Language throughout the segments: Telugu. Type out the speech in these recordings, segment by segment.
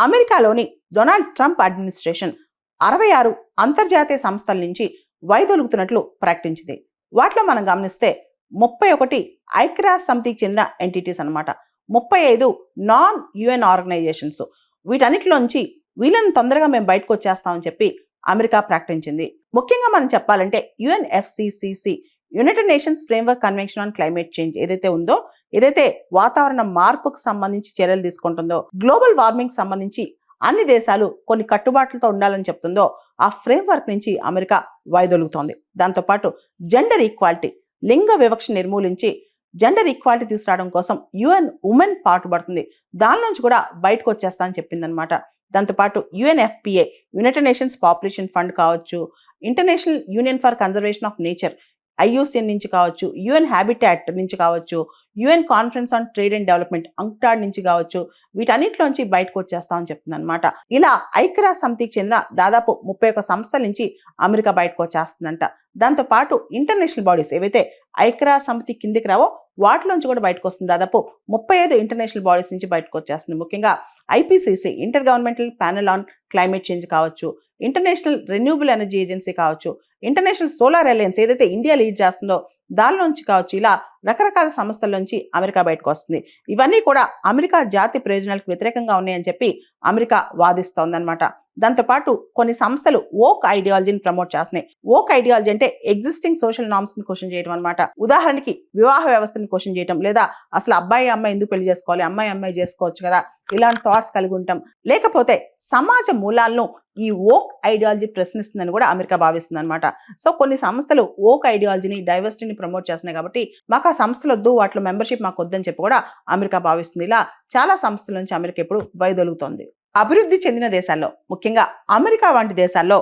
అమెరికాలోని డొనాల్డ్ ట్రంప్ అడ్మినిస్ట్రేషన్ 66 అంతర్జాతీయ సంస్థల నుంచి వైదొలుగుతున్నట్లు ప్రకటించింది. వాటిలో మనం గమనిస్తే 31 ఐక్యరాజ్య సమితికి చెందిన ఎంటిటీస్ అన్నమాట, 35 నాన్ యుఎన్ ఆర్గనైజేషన్స్. వీటన్నిటిలోంచి వీళ్ళని తొందరగా మేము బయటకు వచ్చేస్తామని చెప్పి అమెరికా ప్రకటించింది. ముఖ్యంగా మనం చెప్పాలంటే UNFCCC, United nations framework convention on climate change ఏదైతే ఉందో, ఏదైతే వాతావరణ మార్పుకు సంబంధించి చర్యలు తీసుకుంటుందో, గ్లోబల్ వార్మింగ్ సంబంధించి అన్ని దేశాలు కొన్ని కట్టుబాట్లతో ఉండాలని చెప్తుందో, ఆ ఫ్రేమ్వర్క్ నుంచి అమెరికా వైదొలుగుతోంది. దాంతోపాటు జెండర్ ఈక్వాలిటీ, లింగ వివక్ష నిర్మూలించి జెండర్ ఈక్వాలిటీ తీసుకురావడం కోసం యుఎన్ ఉమెన్ పాటుపడుతుంది, దాని నుంచి కూడా బయటకు వచ్చేస్తా అని చెప్పిందనమాట. దాంతోపాటు UNFPA, United Nations Population Fund కావచ్చు, International Union for Conservation of Nature IUCN నుంచి కావచ్చు, యుఎన్ హ్యాబిటాట్ నుంచి కావచ్చు, UN Conference on Trade and Development UNCTAD నుంచి కావచ్చు, వీటన్నిటిలోంచి బయటకు వచ్చేస్తామని చెప్తుంది అనమాట. ఇలా ఐక్యరాజ్య సమితికి చెందిన దాదాపు 31 సంస్థల నుంచి అమెరికా బయటకు వచ్చేస్తుందంట. దాంతోపాటు ఇంటర్నేషనల్ బాడీస్ ఏవైతే ఐక్యరాజ్య సమితి కిందికి రావో వాటిలోంచి కూడా బయటకు వస్తుంది. దాదాపు 35 ఇంటర్నేషనల్ బాడీస్ నుంచి బయటకు వచ్చేస్తుంది. ముఖ్యంగా IPCC, inter governmental panel on climate change కావచ్చు, ఇంటర్నేషనల్ రెన్యూబుల్ ఎనర్జీ ఏజెన్సీ కావచ్చు, ఇంటర్నేషనల్ సోలార్ అలయన్స్ ఏదైతే ఇండియా లీడ్ చేస్తుందో దానిలోంచి కావచ్చు, ఇలా రకరకాల సంస్థల నుంచి అమెరికా బయటకు వస్తుంది. ఇవన్నీ కూడా అమెరికా జాతి ప్రయోజనాలకు వ్యతిరేకంగా ఉన్నాయని చెప్పి అమెరికా వాదిస్తోందనమాట. దాంతోపాటు కొన్ని సంస్థలు ఓక్ ఐడియాలజీని ప్రమోట్ చేస్తున్నాయి. ఓక్ ఐడియాలజీ అంటే ఎగ్జిస్టింగ్ సోషల్ నార్మ్స్ ని క్వశ్చన్ చేయడం అనమాట. ఉదాహరణకి వివాహ వ్యవస్థని క్వశ్చన్ చేయడం, లేదా అసలు అబ్బాయి అమ్మాయి ఎందుకు పెళ్లి చేసుకోవాలి, అమ్మాయి అమ్మాయి చేసుకోవచ్చు కదా, ఇలాంటి థాట్స్ కలిగి ఉంటాం. లేకపోతే సమాజ మూలాలను ఈ ఓక్ ఐడియాలజీ ప్రశ్నిస్తుందని కూడా అమెరికా భావిస్తుంది అనమాట. సో కొన్ని సంస్థలు ఓక్ ఐడియాలజీని, డైవర్సిటీని ప్రమోట్ చేస్తున్నాయి కాబట్టి మాకు ఆ సంస్థలు వద్దు, వాటిలో మెంబర్షిప్ మాకు వద్దని చెప్పి కూడా అమెరికా భావిస్తుంది. ఇలా చాలా సంస్థల నుంచి అమెరికా ఇప్పుడు వైదొలుగుతోంది. అభివృద్ధి చెందిన దేశాల్లో, ముఖ్యంగా అమెరికా వంటి దేశాల్లో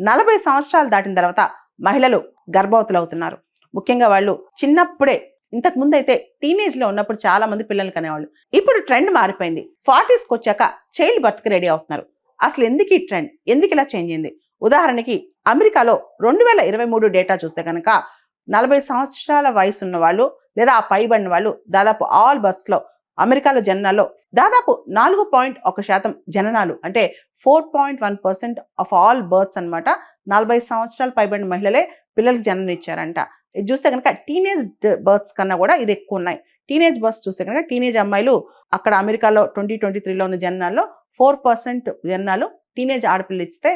40 సంవత్సరాలు దాటిన తర్వాత మహిళలు గర్భవతులు అవుతున్నారు. ముఖ్యంగా వాళ్ళు చిన్నప్పుడే, ఇంతకు ముందు అయితే టీనేజ్ లో ఉన్నప్పుడు చాలా మంది పిల్లలు కనేవాళ్ళు. ఇప్పుడు ట్రెండ్ మారిపోయింది. 40స్కి వచ్చాక చైల్డ్ బర్త్ కి రెడీ అవుతున్నారు. అసలు ఎందుకు ఈ ట్రెండ్, ఎందుకు ఇలా చేంజ్ అయింది? ఉదాహరణకి అమెరికాలో 2023 డేటా చూస్తే కనుక 40 సంవత్సరాల వయసు ఉన్న వాళ్ళు లేదా ఆ పైబడిన వాళ్ళు దాదాపు ఆల్ బర్త్స్ లో, అమెరికాలో జననాల్లో దాదాపు 4.1% జననాలు, అంటే 4.1% ఆఫ్ ఆల్ బర్త్స్ అనమాట, 40 సంవత్సరాలు పైబడిన మహిళలే పిల్లలకు జన్మనిచ్చారంట. ఇది చూస్తే కనుక టీనేజ్ బర్త్స్ కన్నా కూడా ఇది ఎక్కువ ఉన్నాయి. టీనేజ్ బర్త్స్ చూస్తే కనుక టీనేజ్ అమ్మాయిలు అక్కడ అమెరికాలో 2023లో ఉన్న జననాల్లో 4% జననాలు టీనేజ్ ఆడపిల్లలు ఇస్తే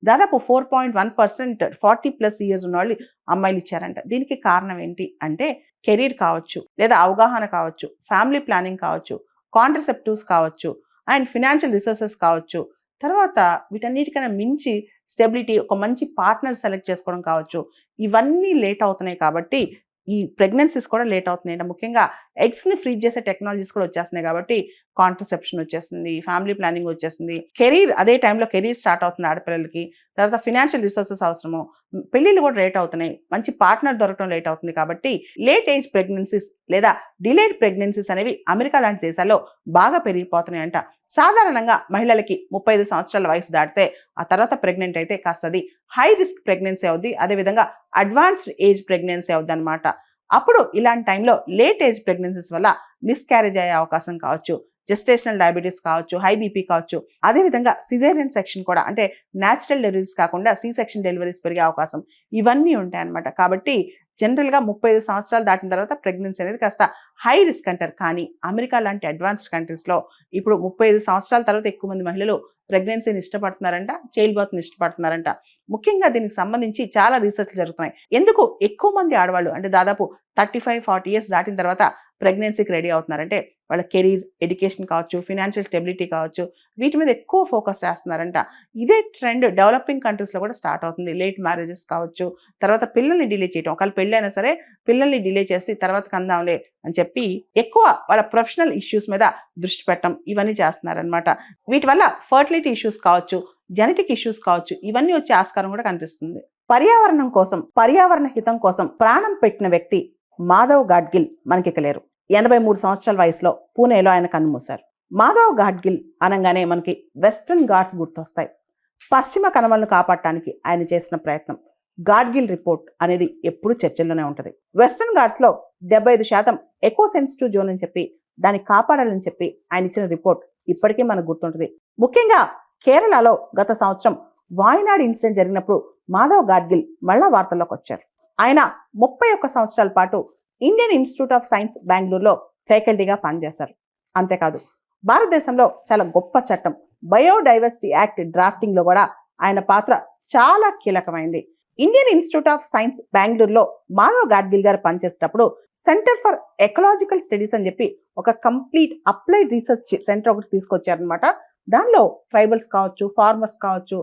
దాదాపు 4.1% 40+ ఇయర్స్ ఉన్న వాళ్ళు అమ్మాయిలు ఇచ్చారంట. దీనికి కారణం ఏంటి అంటే కెరీర్ కావచ్చు, లేదా అవగాహన కావచ్చు, ఫ్యామిలీ ప్లానింగ్ కావచ్చు, కాంట్రసెప్టివ్స్ కావచ్చు, అండ్ ఫినాన్షియల్ రిసోర్సెస్ కావచ్చు, తర్వాత వీటన్నిటికన్నా మించి స్టెబిలిటీ, ఒక మంచి పార్ట్నర్ సెలెక్ట్ చేసుకోవడం కావచ్చు. ఇవన్నీ లేట్ అవుతున్నాయి కాబట్టి ఈ ప్రెగ్నెన్సీస్ కూడా లేట్ అవుతున్నాయి. ముఖ్యంగా ఎగ్స్ని ఫ్రీజ్ చేసే టెక్నాలజీస్ కూడా వచ్చేస్తున్నాయి కాబట్టి కాంట్రసెప్షన్ వచ్చేస్తుంది, ఫ్యామిలీ ప్లానింగ్ వచ్చేస్తుంది, కెరీర్ అదే టైంలో కెరీర్ స్టార్ట్ అవుతుంది ఆడపిల్లలకి, తర్వాత ఫినాన్షియల్ రిసోర్సెస్ అవసరము, పెళ్ళిళ్ళు కూడా లేట్ అవుతున్నాయి, మంచి పార్ట్నర్ దొరకడం లేట్ అవుతుంది. కాబట్టి లేట్ ఏజ్ ప్రెగ్నెన్సీస్ లేదా డిలేడ్ ప్రెగ్నెన్సీస్ అనేవి అమెరికా లాంటి దేశాల్లో బాగా పెరిగిపోతున్నాయంట. సాధారణంగా మహిళలకి 35 సంవత్సరాల వయసు దాటితే ఆ తర్వాత ప్రెగ్నెంట్ అయితే కాస్త అది హై రిస్క్ ప్రెగ్నెన్సీ అవుద్ది, అదేవిధంగా అడ్వాన్స్డ్ ఏజ్ ప్రెగ్నెన్సీ అవుద్ది అనమాట. అప్పుడు ఇలాంటి టైంలో లేట్ ఏజ్ ప్రెగ్నెన్సీస్ వల్ల మిస్క్యారేజ్ అయ్యే అవకాశం కావచ్చు, జెస్టేషనల్ డయాబెటీస్ కావచ్చు, హై బీపీ కావచ్చు, అదేవిధంగా సిజేరియన్ సెక్షన్ కూడా, అంటే న్యాచురల్ డెలివరీస్ కాకుండా సి సెక్షన్ డెలివరీస్ పెరిగే అవకాశం ఇవన్నీ ఉంటాయి అనమాట. కాబట్టి జనరల్గా 35 సంవత్సరాలు దాటిన తర్వాత ప్రెగ్నెన్సీ అనేది కాస్త హై రిస్క్ అంటారు. కానీ అమెరికా లాంటి అడ్వాన్స్డ్ కంట్రీస్లో ఇప్పుడు 35 సంవత్సరాల తర్వాత ఎక్కువ మంది మహిళలు ప్రెగ్నెన్సీని ఇష్టపడుతున్నారంట, చైల్డ్ బర్త్ని ఇష్టపడుతున్నారంట. ముఖ్యంగా దీనికి సంబంధించి చాలా రీసెర్చ్లు జరుగుతున్నాయి. ఎందుకు ఎక్కువ మంది ఆడవాళ్ళు, అంటే దాదాపు 35-40 ఇయర్స్ దాటిన తర్వాత ప్రెగ్నెన్సీకి రెడీ అవుతున్నారంటే వాళ్ళ కెరీర్, ఎడ్యుకేషన్ కావచ్చు, ఫినాన్షియల్ స్టెబిలిటీ కావచ్చు, వీటి మీద ఎక్కువ ఫోకస్ చేస్తున్నారంట. ఇదే ట్రెండ్ డెవలపింగ్ కంట్రీస్లో కూడా స్టార్ట్ అవుతుంది. లేట్ మ్యారేజెస్ కావచ్చు, తర్వాత పిల్లల్ని డిలే చేయడం, ఒకవేళ పెళ్ళైనా సరే పిల్లల్ని డిలే చేసి తర్వాత కందాంలే అని చెప్పి ఎక్కువ వాళ్ళ ప్రొఫెషనల్ ఇష్యూస్ మీద దృష్టి పెట్టడం, ఇవన్నీ చేస్తున్నారనమాట. వీటి వల్ల ఫర్టిలిటీ ఇష్యూస్ కావచ్చు, జెనెటిక్ ఇష్యూస్ కావచ్చు, ఇవన్నీ వచ్చే ఆస్కారం కూడా కనిపిస్తుంది. పర్యావరణం కోసం, పర్యావరణ హితం కోసం ప్రాణం పెట్టిన వ్యక్తి మాధవ్ గాడ్గిల్ మనకిక లేరు. 83 సంవత్సరాల వయసులో పూణేలో ఆయన కన్నుమూశారు. మాధవ్ గాడ్గిల్ అనగానే మనకి వెస్ట్రన్ ఘాట్స్ గుర్తొస్తాయి. పశ్చిమ కనుమలను కాపాడటానికి ఆయన చేసిన ప్రయత్నం, గాడ్గిల్ రిపోర్ట్ అనేది ఎప్పుడు చర్చల్లోనే ఉంటుంది. వెస్ట్రన్ ఘాట్స్లో 75% ఎకో సెన్సిటివ్ జోన్ అని చెప్పి దాన్ని కాపాడాలని చెప్పి ఆయన ఇచ్చిన రిపోర్ట్ ఇప్పటికీ మనకు గుర్తుంటుంది. ముఖ్యంగా కేరళలో గత సంవత్సరం వాయనాడ్ ఇన్సిడెంట్ జరిగినప్పుడు మాధవ్ గాడ్గిల్ మళ్ళా వార్తల్లోకి వచ్చారు. ఆయన 31 సంవత్సరాల పాటు ఇండియన్ ఇన్స్టిట్యూట్ ఆఫ్ సైన్స్ బెంగళూరులో ఫ్యాకల్టీగా పనిచేశారు. అంతేకాదు భారతదేశంలో చాలా గొప్ప చట్టం బయోడైవర్సిటీ యాక్ట్ డ్రాఫ్టింగ్ లో కూడా ఆయన పాత్ర చాలా కీలకమైంది. ఇండియన్ ఇన్స్టిట్యూట్ ఆఫ్ సైన్స్ బెంగళూరులో మాధవ్ గాడ్గిల్ గారు పనిచేసేటప్పుడు సెంటర్ ఫర్ ఎకలాజికల్ స్టడీస్ అని చెప్పి ఒక కంప్లీట్ అప్లైడ్ రీసెర్చ్ సెంటర్ ఒకటి తీసుకొచ్చారనమాట. దానిలో ట్రైబల్స్ కావచ్చు, ఫార్మర్స్ కావచ్చు,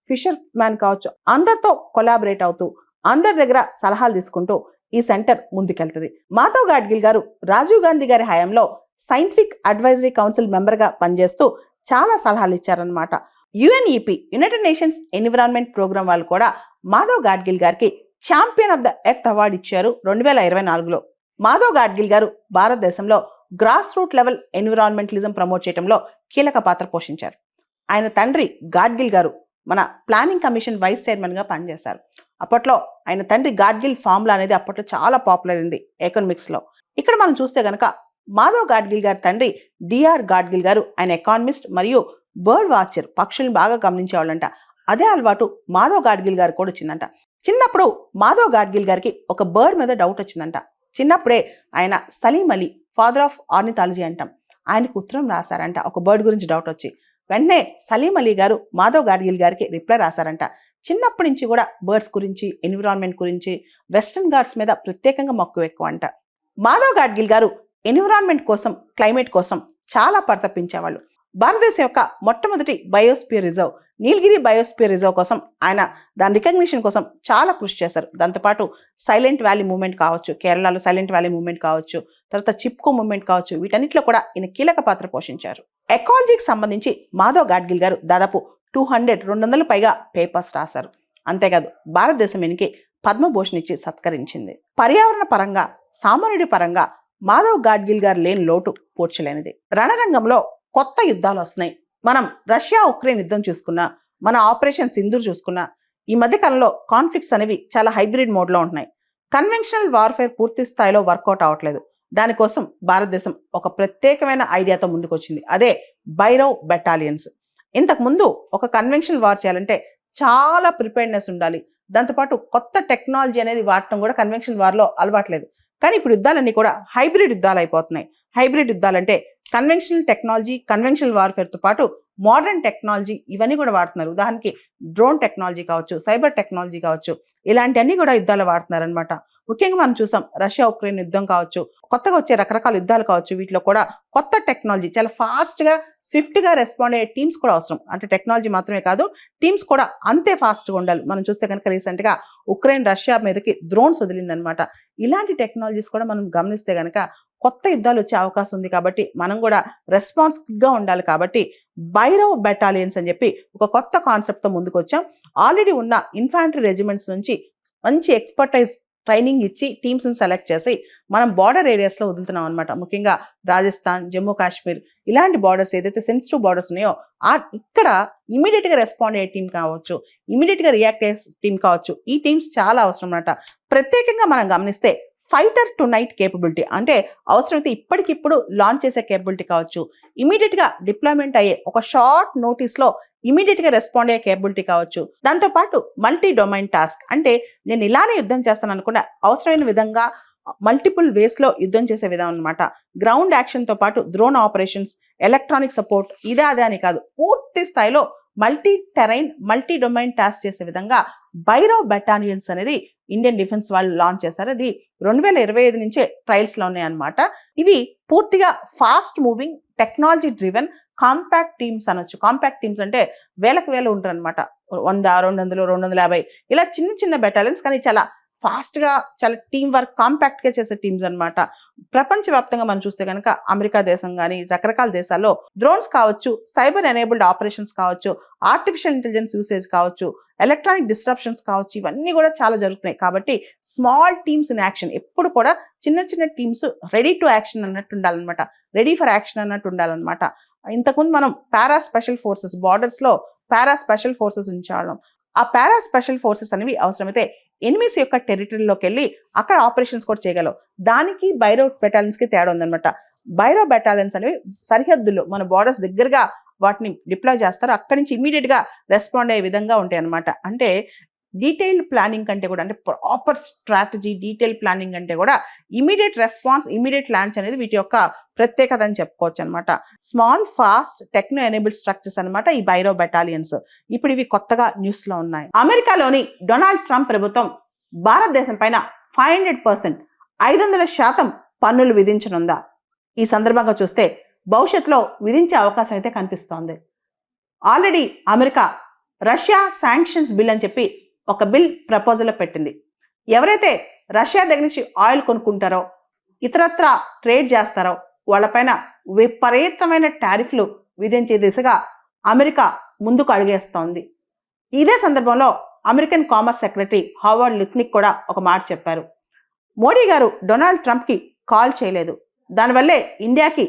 ఫిషర్ మ్యాన్ కావచ్చు, అందరితో కొలాబరేట్ అవుతూ అందరి దగ్గర సలహాలు తీసుకుంటూ ఈ సెంటర్ ముందుకెళ్తుంది. మాధవ్ గాడ్గిల్ గారు రాజీవ్ గాంధీ గారి హయాంలో సైంటిఫిక్ అడ్వైజరీ కౌన్సిల్ మెంబర్ గా పనిచేస్తూ చాలా సలహాలు ఇచ్చారనమాట. UNEP United Nations Environment Programme వాళ్ళు కూడా మాధవ్ గాడ్గిల్ గారికి champion of the earth award ఇచ్చారు 2024లో. మాధవ్ గాడ్గిల్ గారు భారతదేశంలో grass root level environmentalism promote చేయడంలో కీలక పాత్ర పోషించారు. ఆయన తండ్రి గాడ్గిల్ గారు మన ప్లానింగ్ కమిషన్ వైస్ చైర్మన్ గా పనిచేశారు. అప్పట్లో ఆయన తండ్రి గాడ్గిల్ ఫార్ములా అనేది అప్పట్లో చాలా పాపులర్ అయింది ఎకనామిక్స్ లో. ఇక్కడ మనం చూస్తే గనక మాధవ్ గాడ్గిల్ గారి తండ్రి డిఆర్ గాడ్గిల్ గారు ఆయన ఎకానమిస్ట్ మరియు బర్డ్ వాచర్, పక్షుల్ని బాగా గమనించేవాళ్ళంట. అదే అలవాటు మాధవ్ గాడ్గిల్ గారికి కూడా వచ్చిందంట. చిన్నప్పుడు మాధవ్ గాడ్గిల్ గారికి ఒక బర్డ్ మీద డౌట్ వచ్చిందంట. చిన్నప్పుడే ఆయన Salim Ali, father of ornithology అంటాం, ఆయనకు ఉత్తరం రాశారంట ఒక బర్డ్ గురించి డౌట్ వచ్చి. వెంటనే సలీం అలీ గారు మాధవ్ గాడ్గిల్ గారికి రిప్లై రాశారంట. చిన్నప్పటి నుంచి కూడా బర్డ్స్ గురించి, ఎన్విరాన్మెంట్ గురించి, వెస్టర్న్ ఘాట్స్ మీద ప్రత్యేకంగా మక్కువ ఎక్కువ అంట. మాధవ్ గాడ్గిల్ గారు ఎన్విరాన్మెంట్ కోసం, క్లైమేట్ కోసం చాలా పరితపించేవాళ్ళు. భారతదేశం యొక్క మొట్టమొదటి బయోస్పియర్ రిజర్వ్ నీలగిరి బయోస్పియర్ రిజర్వ్ కోసం ఆయన దాని రికగ్నిషన్ కోసం చాలా కృషి చేశారు. దాంతోపాటు సైలెంట్ వ్యాలీ మూవ్మెంట్ కావచ్చు, కేరళలో సైలెంట్ వ్యాలీ మూవ్మెంట్ కావచ్చు, తర్వాత చిప్కో మూవ్మెంట్ కావచ్చు, వీటన్నిటిలో కూడా ఈయన కీలక పాత్ర పోషించారు. ఎకాలజీకి సంబంధించి మాధవ్ గాడ్గిల్ గారు దాదాపు 200 పైగా పేపర్స్ రాశారు. అంతేకాదు భారతదేశం ఈయనకి పద్మభూషణ్ ఇచ్చి సత్కరించింది. పర్యావరణ పరంగా, సామాన్యుడి పరంగా మాధవ్ గాడ్గిల్ గారు లేని లోటు పూడ్చలేనిది. రణరంగంలో కొత్త యుద్ధాలు వస్తున్నాయి. మనం రష్యా ఉక్రెయిన్ యుద్ధం చూసుకున్నా, మన ఆపరేషన్ సింధూర్ చూసుకున్నా, ఈ మధ్య కాలంలో కాన్ఫ్లిక్ట్స్ అనేవి చాలా హైబ్రిడ్ మోడ్లో ఉంటున్నాయి. కన్వెన్షనల్ వార్ఫేర్ పూర్తి స్థాయిలో వర్కౌట్ అవ్వట్లేదు. దానికోసం భారతదేశం ఒక ప్రత్యేకమైన ఐడియాతో ముందుకు వచ్చింది. అదే భైరవ్ బెటాలియన్స్. ఇంతకు ముందు ఒక కన్వెన్షనల్ వార్ చేయాలంటే చాలా ప్రిపేర్డ్నెస్ ఉండాలి. దాంతోపాటు కొత్త టెక్నాలజీ అనేది వాడటం కూడా కన్వెన్షనల్ వార్లో అలవాట్లేదు. కానీ ఇప్పుడు యుద్ధాలన్నీ కూడా హైబ్రిడ్ యుద్ధాలు అయిపోతున్నాయి. హైబ్రిడ్ యుద్ధాలంటే కన్వెన్షనల్ టెక్నాలజీ, కన్వెన్షనల్ వార్ఫేర్తో పాటు మోడర్న్ టెక్నాలజీ ఇవన్నీ కూడా వాడుతున్నారు. ఉదాహరణకి డ్రోన్ టెక్నాలజీ కావచ్చు, సైబర్ టెక్నాలజీ కావచ్చు, ఇలాంటివన్నీ కూడా యుద్ధాలు వాడుతున్నారు అనమాట. ముఖ్యంగా మనం చూసాం రష్యా ఉక్రెయిన్ యుద్ధం కావచ్చు, కొత్తగా వచ్చే రకరకాల యుద్ధాలు కావచ్చు, వీటిలో కూడా కొత్త టెక్నాలజీ చాలా ఫాస్ట్గా, స్విఫ్ట్గా రెస్పాండ్ అయ్యే టీమ్స్ కూడా అవసరం. అంటే టెక్నాలజీ మాత్రమే కాదు, టీమ్స్ కూడా అంతే ఫాస్ట్గా ఉండాలి. మనం చూస్తే కనుక రీసెంట్గా ఉక్రెయిన్ రష్యా మీదకి డ్రోన్స్ వదిలిందనమాట. ఇలాంటి టెక్నాలజీస్ కూడా మనం గమనిస్తే కనుక కొత్త యుద్ధాలు వచ్చే అవకాశం ఉంది. కాబట్టి మనం కూడా రెస్పాన్సివ్గా ఉండాలి. కాబట్టి భైరవ్ బెటాలియన్స్ అని చెప్పి ఒక కొత్త కాన్సెప్ట్తో ముందుకు వచ్చాం. ఆల్రెడీ ఉన్న ఇన్ఫాంట్రీ రెజిమెంట్స్ నుంచి మంచి ఎక్స్పర్టైజ్ ట్రైనింగ్ ఇచ్చి టీమ్స్ని సెలెక్ట్ చేసి మనం బార్డర్ ఏరియాస్లో వదులుతున్నాం అనమాట. ముఖ్యంగా రాజస్థాన్, జమ్మూ కాశ్మీర్ ఇలాంటి బార్డర్స్ ఏదైతే సెన్సిటివ్ బార్డర్స్ ఉన్నాయో ఇక్కడ ఇమీడియట్గా రెస్పాండ్ అయ్యే టీం కావచ్చు, ఇమీడియట్గా రియాక్ట్ అయ్యే టీం కావచ్చు, ఈ టీమ్స్ చాలా అవసరం అన్నమాట. ప్రత్యేకంగా మనం గమనిస్తే ఫైటర్ టు నైట్ కేపబిలిటీ, అంటే అవసరమైతే ఇప్పటికిప్పుడు లాంచ్ చేసే కేపబిలిటీ కావచ్చు, ఇమీడియట్గా డిప్లాయ్మెంట్ అయ్యే ఒక షార్ట్ నోటీస్లో ఇమీడియట్గా రెస్పాండ్ అయ్యే కేపబిలిటీ కావచ్చు. దాంతోపాటు మల్టీ డొమైన్ టాస్క్, అంటే నేను ఇలానే యుద్ధం చేస్తాను అనుకున్న అవసరమైన విధంగా మల్టిపుల్ వేస్లో యుద్ధం చేసే విధానం అనమాట. గ్రౌండ్ యాక్షన్తో పాటు డ్రోన్ ఆపరేషన్స్, ఎలక్ట్రానిక్ సపోర్ట్, అదే అని కాదు, పూర్తి స్థాయిలో multi terrain, multi domain task చేసే విధంగా భైరవ్ బెటాలియన్స్ అనేది ఇండియన్ డిఫెన్స్ వాళ్ళు లాంచ్ చేశారు. అది 2025 నుంచే ట్రయల్స్ లో ఉన్నాయన్నమాట. ఇవి పూర్తిగా fast moving, technology driven compact teams అనొచ్చు. కాంపాక్ట్ టీమ్స్ అంటే వేలకు వేలు ఉంటారు అనమాట. 100, 200, 250 ఇలా చిన్న చిన్న బెటాలియన్స్, కానీ చాలా ఫాస్ట్ గా, చాలా టీం వర్క్, కాంపాక్ట్ గా చేసే టీమ్స్ అనమాట. ప్రపంచవ్యాప్తంగా మనం చూస్తే కనుక అమెరికా దేశం కానీ రకరకాల దేశాల్లో డ్రోన్స్ కావచ్చు, సైబర్ ఎనేబుల్డ్ ఆపరేషన్స్ కావచ్చు, ఆర్టిఫిషియల్ ఇంటెలిజెన్స్ యూసేజ్ కావచ్చు, ఎలక్ట్రానిక్ డిస్ట్రప్షన్స్ కావచ్చు, ఇవన్నీ కూడా చాలా జరుగుతున్నాయి. కాబట్టి స్మాల్ టీమ్స్ ఇన్ యాక్షన్, ఎప్పుడు కూడా చిన్న చిన్న టీమ్స్ రెడీ టు యాక్షన్ అన్నట్టు ఉండాలన్నమాట. రెడీ ఫర్ యాక్షన్ అన్నట్టు ఉండాలన్నమాట. ఇంతకుముందు మనం పారా స్పెషల్ ఫోర్సెస్, బార్డర్స్ లో పారా స్పెషల్ ఫోర్సెస్ ఉంచేవాళ్ళం. ఆ పారా స్పెషల్ ఫోర్సెస్ అనేవి అవసరమైతే ఎనిమిస్ యొక్క టెరిటరీలోకి వెళ్ళి అక్కడ ఆపరేషన్స్ కూడా చేయగలవు. దానికి భైరవ్ బెటాలియన్స్ కి తేడా ఉందన్నమాట. బైరో బెటాలియన్స్ అనేవి సరిహద్దుల్లో మన బార్డర్స్ దగ్గరగా వాటిని డిప్లాయ్ చేస్తారు. అక్కడి నుంచి ఇమీడియట్ గా రెస్పాండ్ అయ్యే విధంగా ఉంటాయి అనమాట. అంటే డీటెయిల్డ్ ప్లానింగ్ కంటే కూడా, అంటే ప్రాపర్ స్ట్రాటజీ డీటెయిల్ ప్లానింగ్ అంటే కూడా ఇమీడియట్ రెస్పాన్స్, ఇమీడియట్ లాంచ్ అనేది వీటి యొక్క ప్రత్యేకత అని చెప్పుకోవచ్చు అనమాట. Small, fast, techno enabled structures అనమాట ఈ బైరో బెటాలియన్స్. ఇప్పుడు ఇవి కొత్తగా న్యూస్ లో ఉన్నాయి. అమెరికాలోని డొనాల్డ్ ట్రంప్ ప్రభుత్వం భారతదేశం పైన 500% 500% పన్నులు విధించనుందా? ఈ సందర్భంగా చూస్తే భవిష్యత్తులో విధించే అవకాశం అయితే కనిపిస్తోంది. Already America Russia sanctions bill అని చెప్పి ఒక బిల్ ప్రపోజల్ పెట్టింది. ఎవరైతే రష్యా దగ్గర నుంచి ఆయిల్ కొనుక్కుంటారో, ఇతరత్ర ట్రేడ్ చేస్తారో వాళ్ళపైన విపరీతమైన టారిఫ్లు విధించే దిశగా అమెరికా ముందుకు అడుగేస్తోంది. ఇదే సందర్భంలో అమెరికన్ కామర్స్ సెక్రటరీ హావర్డ్ లిట్నిక్ కూడా ఒక మాట చెప్పారు. మోడీ గారు డొనాల్డ్ ట్రంప్కి కాల్ చేయలేదు, దానివల్లే ఇండియాకి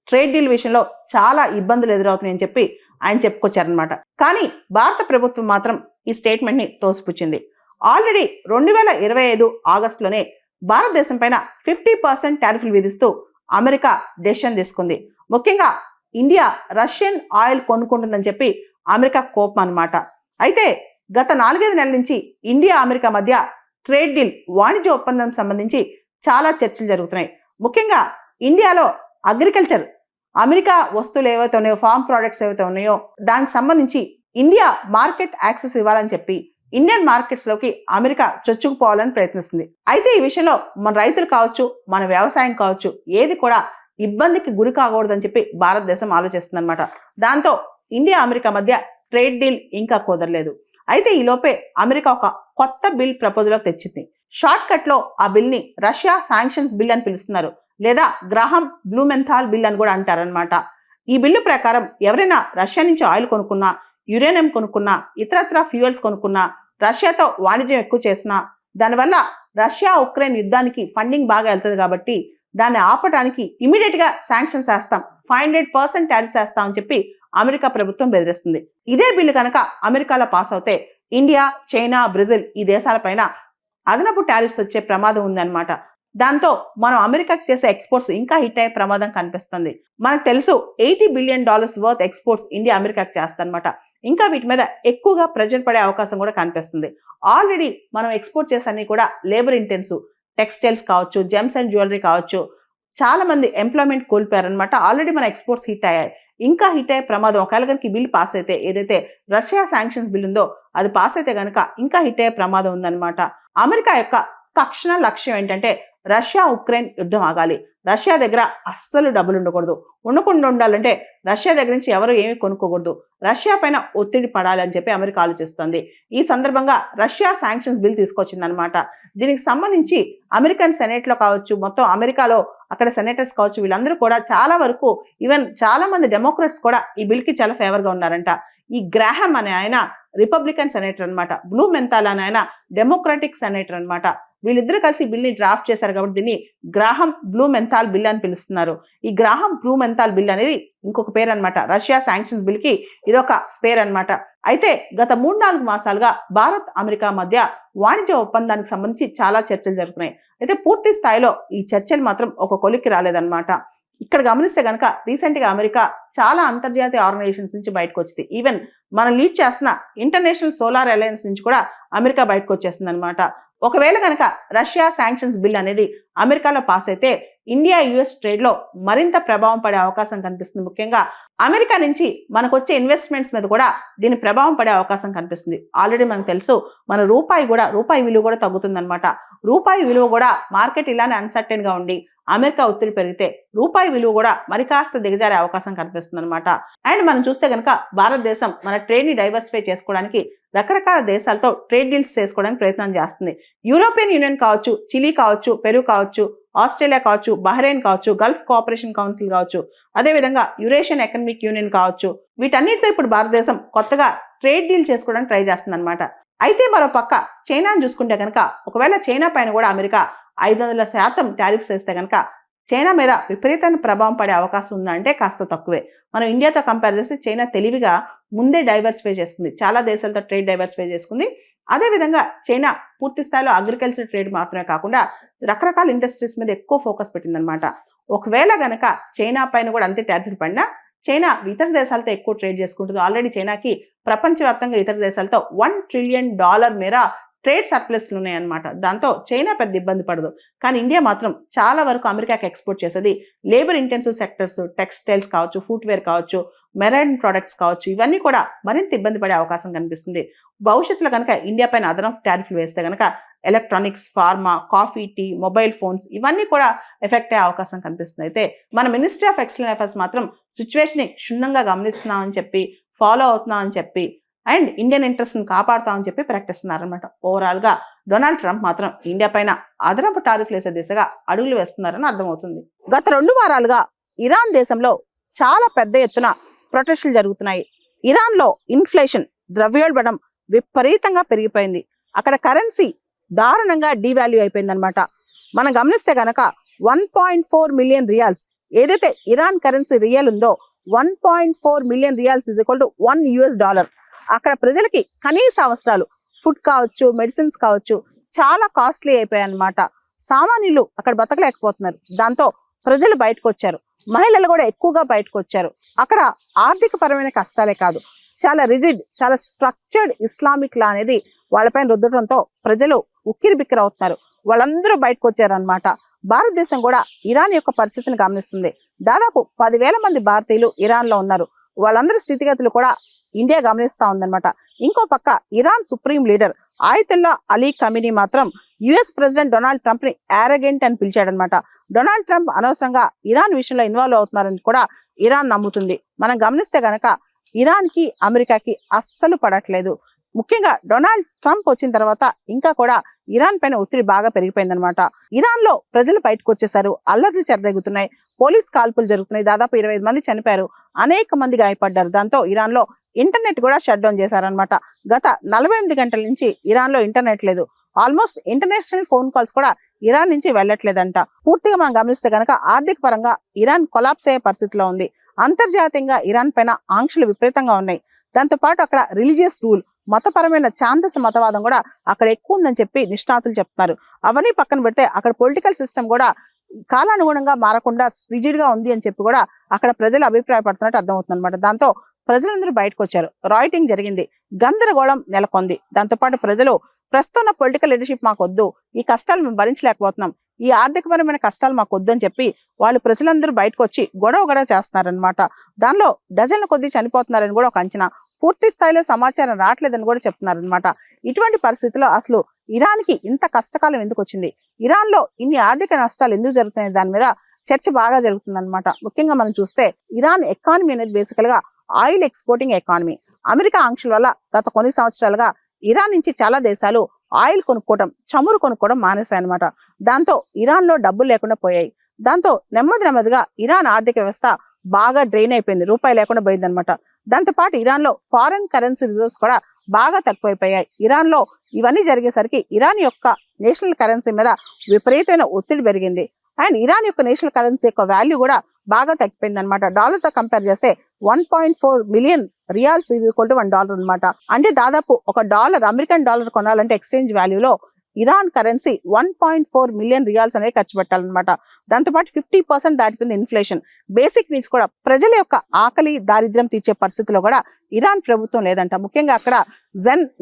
ట్రేడ్ డీల్ విషయంలో చాలా ఇబ్బందులు ఎదురవుతున్నాయని చెప్పి ఆయన చెప్పుకొచ్చారనమాట. కానీ భారత ప్రభుత్వం మాత్రం ఈ స్టేట్మెంట్ ని తోసిపుచ్చింది. ఆల్రెడీ 2025 ఆగస్టులోనే భారతదేశం పైన 50% టారిఫ్లు విధిస్తూ అమెరికా డెసిషన్ తీసుకుంది. ముఖ్యంగా ఇండియా రష్యన్ ఆయిల్ కొనుక్కుంటుందని చెప్పి అమెరికా కోపం అనమాట. అయితే గత 4-5 నెలల నుంచి ఇండియా అమెరికా మధ్య ట్రేడ్ డీల్, వాణిజ్య ఒప్పందం సంబంధించి చాలా చర్చలు జరుగుతున్నాయి. ముఖ్యంగా ఇండియాలో అగ్రికల్చర్, అమెరికా వస్తువులు ఏవైతే ఉన్నాయో, ఫార్మ్ ప్రోడక్ట్స్ ఏవైతే ఉన్నాయో దానికి సంబంధించి ఇండియా మార్కెట్ యాక్సెస్ ఇవ్వాలని చెప్పి ఇండియన్ మార్కెట్స్ లోకి అమెరికా చొచ్చుకుపోవాలని ప్రయత్నిస్తుంది. అయితే ఈ విషయంలో మన రైతులు కావచ్చు, మన వ్యవసాయం కావచ్చు, ఏది కూడా ఇబ్బందికి గురి కాకూడదని చెప్పి భారతదేశం ఆలోచిస్తుంది అనమాట. దాంతో ఇండియా అమెరికా మధ్య ట్రేడ్ డీల్ ఇంకా కుదరలేదు. అయితే ఈ లోపే అమెరికా ఒక కొత్త బిల్ ప్రపోజల్ తెచ్చింది. షార్ట్ కట్ లో ఆ బిల్ ని రష్యా శాంక్షన్స్ బిల్ అని పిలుస్తున్నారు, లేదా గ్రాహం బ్లూమెంథాల్ బిల్ అని కూడా అంటారనమాట. ఈ బిల్లు ప్రకారం ఎవరైనా రష్యా నుంచి ఆయిల్ కొనుక్కున్నా, యురేనియం కొనుక్కున్నా, ఇతరత్ర ఫ్యూయల్స్ కొనుక్కున్నా, రష్యాతో వాణిజ్యం ఎక్కువ చేసినా, దానివల్ల రష్యా ఉక్రెయిన్ యుద్ధానికి ఫండింగ్ బాగా వెళ్తుంది కాబట్టి దాన్ని ఆపడానికి ఇమీడియట్ గా శాంక్షన్స్ వేస్తాం, 500% టారిఫ్స్ వేస్తాం అని చెప్పి అమెరికా ప్రభుత్వం బెదిరిస్తుంది. ఇదే బిల్లు కనుక అమెరికాలో పాస్ అవుతే ఇండియా, చైనా, బ్రెజిల్ ఈ దేశాలపైన అదనపు టారిఫ్స్ వచ్చే ప్రమాదం ఉందన్నమాట. దాంతో మనం అమెరికాకి చేసే ఎక్స్పోర్ట్స్ ఇంకా హిట్ అయ్యే ప్రమాదం కనిపిస్తుంది. మనకు తెలుసు $80 బిలియన్ వర్త్ ఎక్స్పోర్ట్స్ ఇండియా అమెరికాకి చేస్తారనమాట. ఇంకా వీటి మీద ఎక్కువగా ప్రెజర్ పడే అవకాశం కూడా కనిపిస్తుంది. ఆల్రెడీ మనం ఎక్స్పోర్ట్ చేసన్నీ కూడా లేబర్ ఇంటెన్సివ్, టెక్స్టైల్స్ కావచ్చు, జెమ్స్ అండ్ జ్యువెలరీ కావచ్చు, చాలా మంది ఎంప్లాయ్మెంట్ కోల్పోయారనమాట. ఆల్రెడీ మన ఎక్స్పోర్ట్స్ హిట్ అయ్యాయి, ఇంకా హిట్ అయ్యే ప్రమాదం. ఒకవేళ కనుక బిల్ పాస్ అయితే, ఏదైతే రష్యా శాంక్షన్స్ బిల్ ఉందో అది పాస్ అయితే కనుక ఇంకా హిట్ అయ్యే ప్రమాదం ఉందన్నమాట. అమెరికా యొక్క తక్షణ లక్ష్యం ఏంటంటే రష్యా ఉక్రెయిన్ యుద్ధం ఆగాలి. రష్యా దగ్గర అస్సలు డబ్బులు ఉండకూడదు. ఉండకుండా ఉండాలంటే రష్యా దగ్గర నుంచి ఎవరు ఏమీ కొనుక్కోకూడదు. రష్యా పైన ఒత్తిడి పడాలి అని చెప్పి అమెరికా ఆలోచిస్తుంది. ఈ సందర్భంగా రష్యా శాంక్షన్స్ బిల్ తీసుకొచ్చిందనమాట. దీనికి సంబంధించి అమెరికన్ సెనేట్ లో కావచ్చు, మొత్తం అమెరికాలో అక్కడ సెనేటర్స్ కావచ్చు, వీళ్ళందరూ కూడా చాలా వరకు, ఈవెన్ చాలా మంది డెమోక్రాట్స్ కూడా ఈ బిల్ కి చాలా ఫేవర్ గా ఉన్నారంట. ఈ గ్రాహం అనే ఆయన రిపబ్లికన్ సెనేటర్ అనమాట, బ్లూమెంథాల్ అనే ఆయన డెమోక్రాటిక్ సెనేటర్ అనమాట. వీళ్ళిద్దరూ కలిసి బిల్ ని డ్రాఫ్ట్ చేశారు కాబట్టి దీన్ని గ్రాహం బ్లూమెంథాల్ బిల్ అని పిలుస్తున్నారు. ఈ గ్రాహం బ్లూమెంథాల్ బిల్ అనేది ఇంకొక పేరు అనమాట. రష్యా శాంక్షన్స్ బిల్ కి ఇదొక పేరు అనమాట. అయితే గత 3-4 మాసాలుగా భారత్ అమెరికా మధ్య వాణిజ్య ఒప్పందానికి సంబంధించి చాలా చర్చలు జరుగుతున్నాయి. అయితే పూర్తి స్థాయిలో ఈ చర్చలు మాత్రం ఒక కొలిక్కి రాలేదన్నమాట. ఇక్కడ గమనిస్తే కనుక రీసెంట్ గా అమెరికా చాలా అంతర్జాతీయ ఆర్గనైజేషన్స్ నుంచి బయటకు వచ్చింది. ఈవెన్ మనం లీడ్ చేస్తున్న ఇంటర్నేషనల్ సోలార్ అలయన్స్ నుంచి కూడా అమెరికా బయటకు వచ్చేస్తుంది అనమాట. ఒకవేళ కనుక రష్యా శాంక్షన్స్ బిల్ అనేది అమెరికాలో పాస్ అయితే ఇండియా యుఎస్ ట్రేడ్ లో మరింత ప్రభావం పడే అవకాశం కనిపిస్తుంది. ముఖ్యంగా అమెరికా నుంచి మనకు వచ్చే ఇన్వెస్ట్మెంట్స్ మీద కూడా దీని ప్రభావం పడే అవకాశం కనిపిస్తుంది. ఆల్రెడీ మనకు తెలుసు మన రూపాయి విలువ కూడా తగ్గుతుందన్నమాట. రూపాయి విలువ కూడా మార్కెట్ ఇలానే అన్సర్టెన్ గా ఉండి అమెరికా ఒత్తిడి పెరిగితే రూపాయి విలువ కూడా మరి కాస్త దిగజారే అవకాశం కనిపిస్తుంది అనమాట. అండ్ మనం చూస్తే కనుక భారతదేశం మన ట్రేడ్ ని డైవర్సిఫై చేసుకోవడానికి రకరకాల దేశాలతో ట్రేడ్ డీల్స్ చేసుకోవడానికి ప్రయత్నం చేస్తుంది. యూరోపియన్ యూనియన్ కావచ్చు, చిలీ కావచ్చు, పెరు కావచ్చు, ఆస్ట్రేలియా కావచ్చు, బహ్రెయిన్ కావచ్చు, గల్ఫ్ కోఆపరేషన్ కౌన్సిల్ కావచ్చు, అదేవిధంగా యురేషియన్ ఎకనామిక్ యూనియన్ కావచ్చు, వీటన్నిటితో ఇప్పుడు భారతదేశం కొత్తగా ట్రేడ్ డీల్ చేసుకోవడానికి ట్రై చేస్తుంది అనమాట. అయితే మరో పక్క చైనాను చూసుకుంటే కనుక ఒకవేళ చైనా పైన కూడా అమెరికా 500% టారిఫ్స్ వేస్తే కనుక చైనా మీద విపరీతమైన ప్రభావం పడే అవకాశం ఉందంటే కాస్త తక్కువే. మనం ఇండియాతో కంపేర్ చేస్తే చైనా తెలివిగా ముందే డైవర్సిఫై చేసుకుంది, చాలా దేశాలతో ట్రేడ్ డైవర్సిఫై చేసుకుంది. అదేవిధంగా చైనా పూర్తి స్థాయిలో అగ్రికల్చర్ ట్రేడ్ మాత్రమే కాకుండా రకరకాల ఇండస్ట్రీస్ మీద ఎక్కువ ఫోకస్ పెట్టిందనమాట. ఒకవేళ గనక చైనా పైన కూడా అంతే టారిఫ్ పడినా చైనా ఇతర దేశాలతో ఎక్కువ ట్రేడ్ చేసుకుంటుంది. ఆల్రెడీ చైనాకి ప్రపంచవ్యాప్తంగా ఇతర దేశాలతో $1 ట్రిలియన్ మేర ట్రేడ్ సర్ప్లస్లు ఉన్నాయన్నమాట. దాంతో చైనా పెద్ద ఇబ్బంది పడదు. కానీ ఇండియా మాత్రం చాలా వరకు అమెరికాకి ఎక్స్పోర్ట్ చేసేది లేబర్ ఇంటెన్సివ్ సెక్టర్స్, టెక్స్టైల్స్ కావచ్చు, ఫుట్వేర్ కావచ్చు, మెరైన్ ప్రొడక్ట్స్ కావచ్చు, ఇవన్నీ కూడా మరింత ఇబ్బంది పడే అవకాశం కనిపిస్తుంది. భవిష్యత్తులో కనుక ఇండియా పైన అదనపు టారిఫ్లు వేస్తే కనుక electronics, pharma, coffee, tea, mobile phones ఇవన్నీ కూడా ఎఫెక్ట్ అయ్యే అవకాశం కనిపిస్తుంది. అయితే మన మినిస్ట్రీ ఆఫ్ ఎక్స్టర్నల్ అఫైర్స్ మాత్రం సిచ్యువేషన్ని క్షుణ్ణంగా గమనిస్తున్నామని చెప్పి, ఫాలో అవుతున్నామని చెప్పి అండ్ ఇండియన్ ఇంట్రెస్ట్ని కాపాడుతామని చెప్పి ప్రకటిస్తున్నారనమాట. ఓవరాల్గా డొనాల్డ్ ట్రంప్ మాత్రం ఇండియా పైన అదనపు టారిఫ్లు వేసే దిశగా అడుగులు వేస్తున్నారని అర్థమవుతుంది. గత 2 వారాలుగా ఇరాన్ దేశంలో చాలా పెద్ద ఎత్తున ప్రొటెస్టులు జరుగుతున్నాయి. ఇరాన్లో ఇన్ఫ్లేషన్, ద్రవ్యోల్బణం విపరీతంగా పెరిగిపోయింది. అక్కడ కరెన్సీ దారుణంగా డీవాల్యూ అయిపోయిందనమాట. మనం గమనిస్తే గనక 1.4 మిలియన్ రియాల్స్ ఏదైతే ఇరాన్ కరెన్సీ రియల్ ఉందో 1.4 million riyals is equal to $1. అక్కడ ప్రజలకి కనీస అవసరాలు ఫుడ్ కావచ్చు, మెడిసిన్స్ కావచ్చు చాలా కాస్ట్లీ అయిపోయాయి అన్నమాట. సామాన్యులు అక్కడ బతకలేకపోతున్నారు. దాంతో ప్రజలు బయటకు వచ్చారు. మహిళలు కూడా ఎక్కువగా బయటకు వచ్చారు. అక్కడ ఆర్థిక పరమైన కష్టాలే కాదు, చాలా రిజిడ్, చాలా స్ట్రక్చర్డ్ ఇస్లామిక్ లా అనేది వాళ్ళపైన రుద్దడంతో ప్రజలు ఉక్కిరి బిక్కిరి అవుతున్నారు. వాళ్ళందరూ బయటకు వచ్చారనమాట. భారతదేశం కూడా ఇరాన్ యొక్క పరిస్థితిని గమనిస్తుంది. దాదాపు 10,000 మంది భారతీయులు ఇరాన్ లో ఉన్నారు. వాళ్ళందరి స్థితిగతులు కూడా ఇండియా గమనిస్తా ఉందన్నమాట. ఇంకో పక్క Iran supreme leader Ayatollah Ali Khamenei మాత్రం యుఎస్ ప్రెసిడెంట్ డొనాల్డ్ ట్రంప్ ని యారగెంట్ అని పిలిచాడనమాట. డొనాల్డ్ ట్రంప్ అనవసరంగా ఇరాన్ విషయంలో ఇన్వాల్వ్ అవుతున్నారని కూడా ఇరాన్ నమ్ముతుంది. మనం గమనిస్తే గనక ఇరాన్ కి అమెరికాకి అస్సలు పడట్లేదు. ముఖ్యంగా డొనాల్డ్ ట్రంప్ వచ్చిన తర్వాత ఇంకా కూడా ఇరాన్ పైన ఒత్తిడి బాగా పెరిగిపోయిందనమాట. ఇరాన్ లో ప్రజలు బయటకు వచ్చేసారు. అల్లర్లు చెలరేగుతున్నాయి. పోలీస్ కాల్పులు జరుగుతున్నాయి. దాదాపు 25 మంది చనిపోయారు. అనేక మంది గాయపడ్డారు. దాంతో ఇరాన్ లో ఇంటర్నెట్ కూడా షట్ డౌన్ చేశారనమాట. గత 48 గంటల నుంచి ఇరాన్ లో ఇంటర్నెట్ లేదు. ఆల్మోస్ట్ ఇంటర్నేషనల్ ఫోన్ కాల్స్ కూడా ఇరాన్ నుంచి వెళ్ళట్లేదంట. పూర్తిగా మనం గమనిస్తే కనుక ఆర్థిక పరంగా ఇరాన్ కొలాప్స్ అయ్యే పరిస్థితిలో ఉంది. అంతర్జాతీయంగా ఇరాన్ పైన ఆంక్షలు విపరీతంగా ఉన్నాయి. దాంతో పాటు అక్కడ రిలీజియస్ రూల్, మతపరమైన ఛాందస మతవాదం కూడా అక్కడ ఎక్కువ ఉందని చెప్పి నిష్ణాతులు చెప్తున్నారు. అవన్నీ పక్కన పెడితే అక్కడ పొలిటికల్ సిస్టమ్ కూడా కాలానుగుణంగా మారకుండా రిజిడ్ గా ఉంది అని చెప్పి కూడా అక్కడ ప్రజలు అభిప్రాయపడుతున్నట్టు అర్థమవుతుంది అనమాట. దాంతో ప్రజలందరూ బయటకు వచ్చారు. రాయిటింగ్ జరిగింది. గందరగోళం నెలకొంది. దాంతో పాటు ప్రజలు ప్రస్తుతం పొలిటికల్ లీడర్షిప్ మాకు వద్దు, ఈ కష్టాలు మేము భరించలేకపోతున్నాం, ఈ ఆర్థికపరమైన కష్టాలు మాకు వద్దు అని చెప్పి వాళ్ళు ప్రజలందరూ బయటకు వచ్చి గొడవ చేస్తున్నారనమాట. దానిలో డజన్ల కొద్దీ చనిపోతున్నారని కూడా ఒక అంచనా. పూర్తి స్థాయిలో సమాచారం రావట్లేదని కూడా చెప్తున్నారనమాట. ఇటువంటి పరిస్థితుల్లో అసలు ఇరాన్ కి ఇంత కష్టకాలం ఎందుకు వచ్చింది, ఇరాన్ లో ఇన్ని ఆర్థిక నష్టాలు ఎందుకు జరుగుతున్నాయి, దాని మీద చర్చ బాగా జరుగుతుందన్నమాట. ముఖ్యంగా మనం చూస్తే ఇరాన్ ఎకానమీ అనేది బేసికల్ గా ఆయిల్ ఎక్స్పోర్టింగ్ ఎకానమీ. అమెరికా ఆంక్షల వల్ల గత కొన్ని సంవత్సరాలుగా ఇరాన్ నుంచి చాలా దేశాలు ఆయిల్ కొనుక్కోవడం, చమురు కొనుక్కోవడం మానేశాయన్నమాట. దాంతో ఇరాన్ లో డబ్బులు లేకుండా పోయాయి. దాంతో నెమ్మదిగా ఇరాన్ ఆర్థిక వ్యవస్థ బాగా డ్రైన్ అయిపోయింది. రూపాయి లేకుండా పోయిందనమాట. దాంతో పాటు ఇరాన్ లో ఫారెన్ కరెన్సీ రిజర్వ్స్ కూడా బాగా తక్కువైపోయాయి. ఇరాన్ లో ఇవన్నీ జరిగేసరికి ఇరాన్ యొక్క నేషనల్ కరెన్సీ మీద విపరీతమైన ఒత్తిడి పెరిగింది. అండ్ ఇరాన్ యొక్క నేషనల్ కరెన్సీ యొక్క వాల్యూ కూడా బాగా తగ్గిపోయింది అనమాట. డాలర్ తో కంపేర్ చేస్తే 1.4 మిలియన్ రియాల్స్ ఈక్వల్ టు $1 అనమాట. అంటే దాదాపు $1 అమెరికన్ డాలర్ కొనాలంటే ఎక్స్చేంజ్ వాల్యూలో ఇరాన్ కరెన్సీ 1.4 మిలియన్ రియాల్స్ అనేది ఖర్చు పెట్టాలన్నమాట. దాంతోపాటు 50% దాటిపోయింది ఇన్ఫ్లేషన్. బేసిక్ నీడ్స్ కూడా, ప్రజల యొక్క ఆకలి దారిద్ర్యం తీర్చే పరిస్థితిలో కూడా ఇరాన్ ప్రభుత్వం లేదంట. ముఖ్యంగా అక్కడ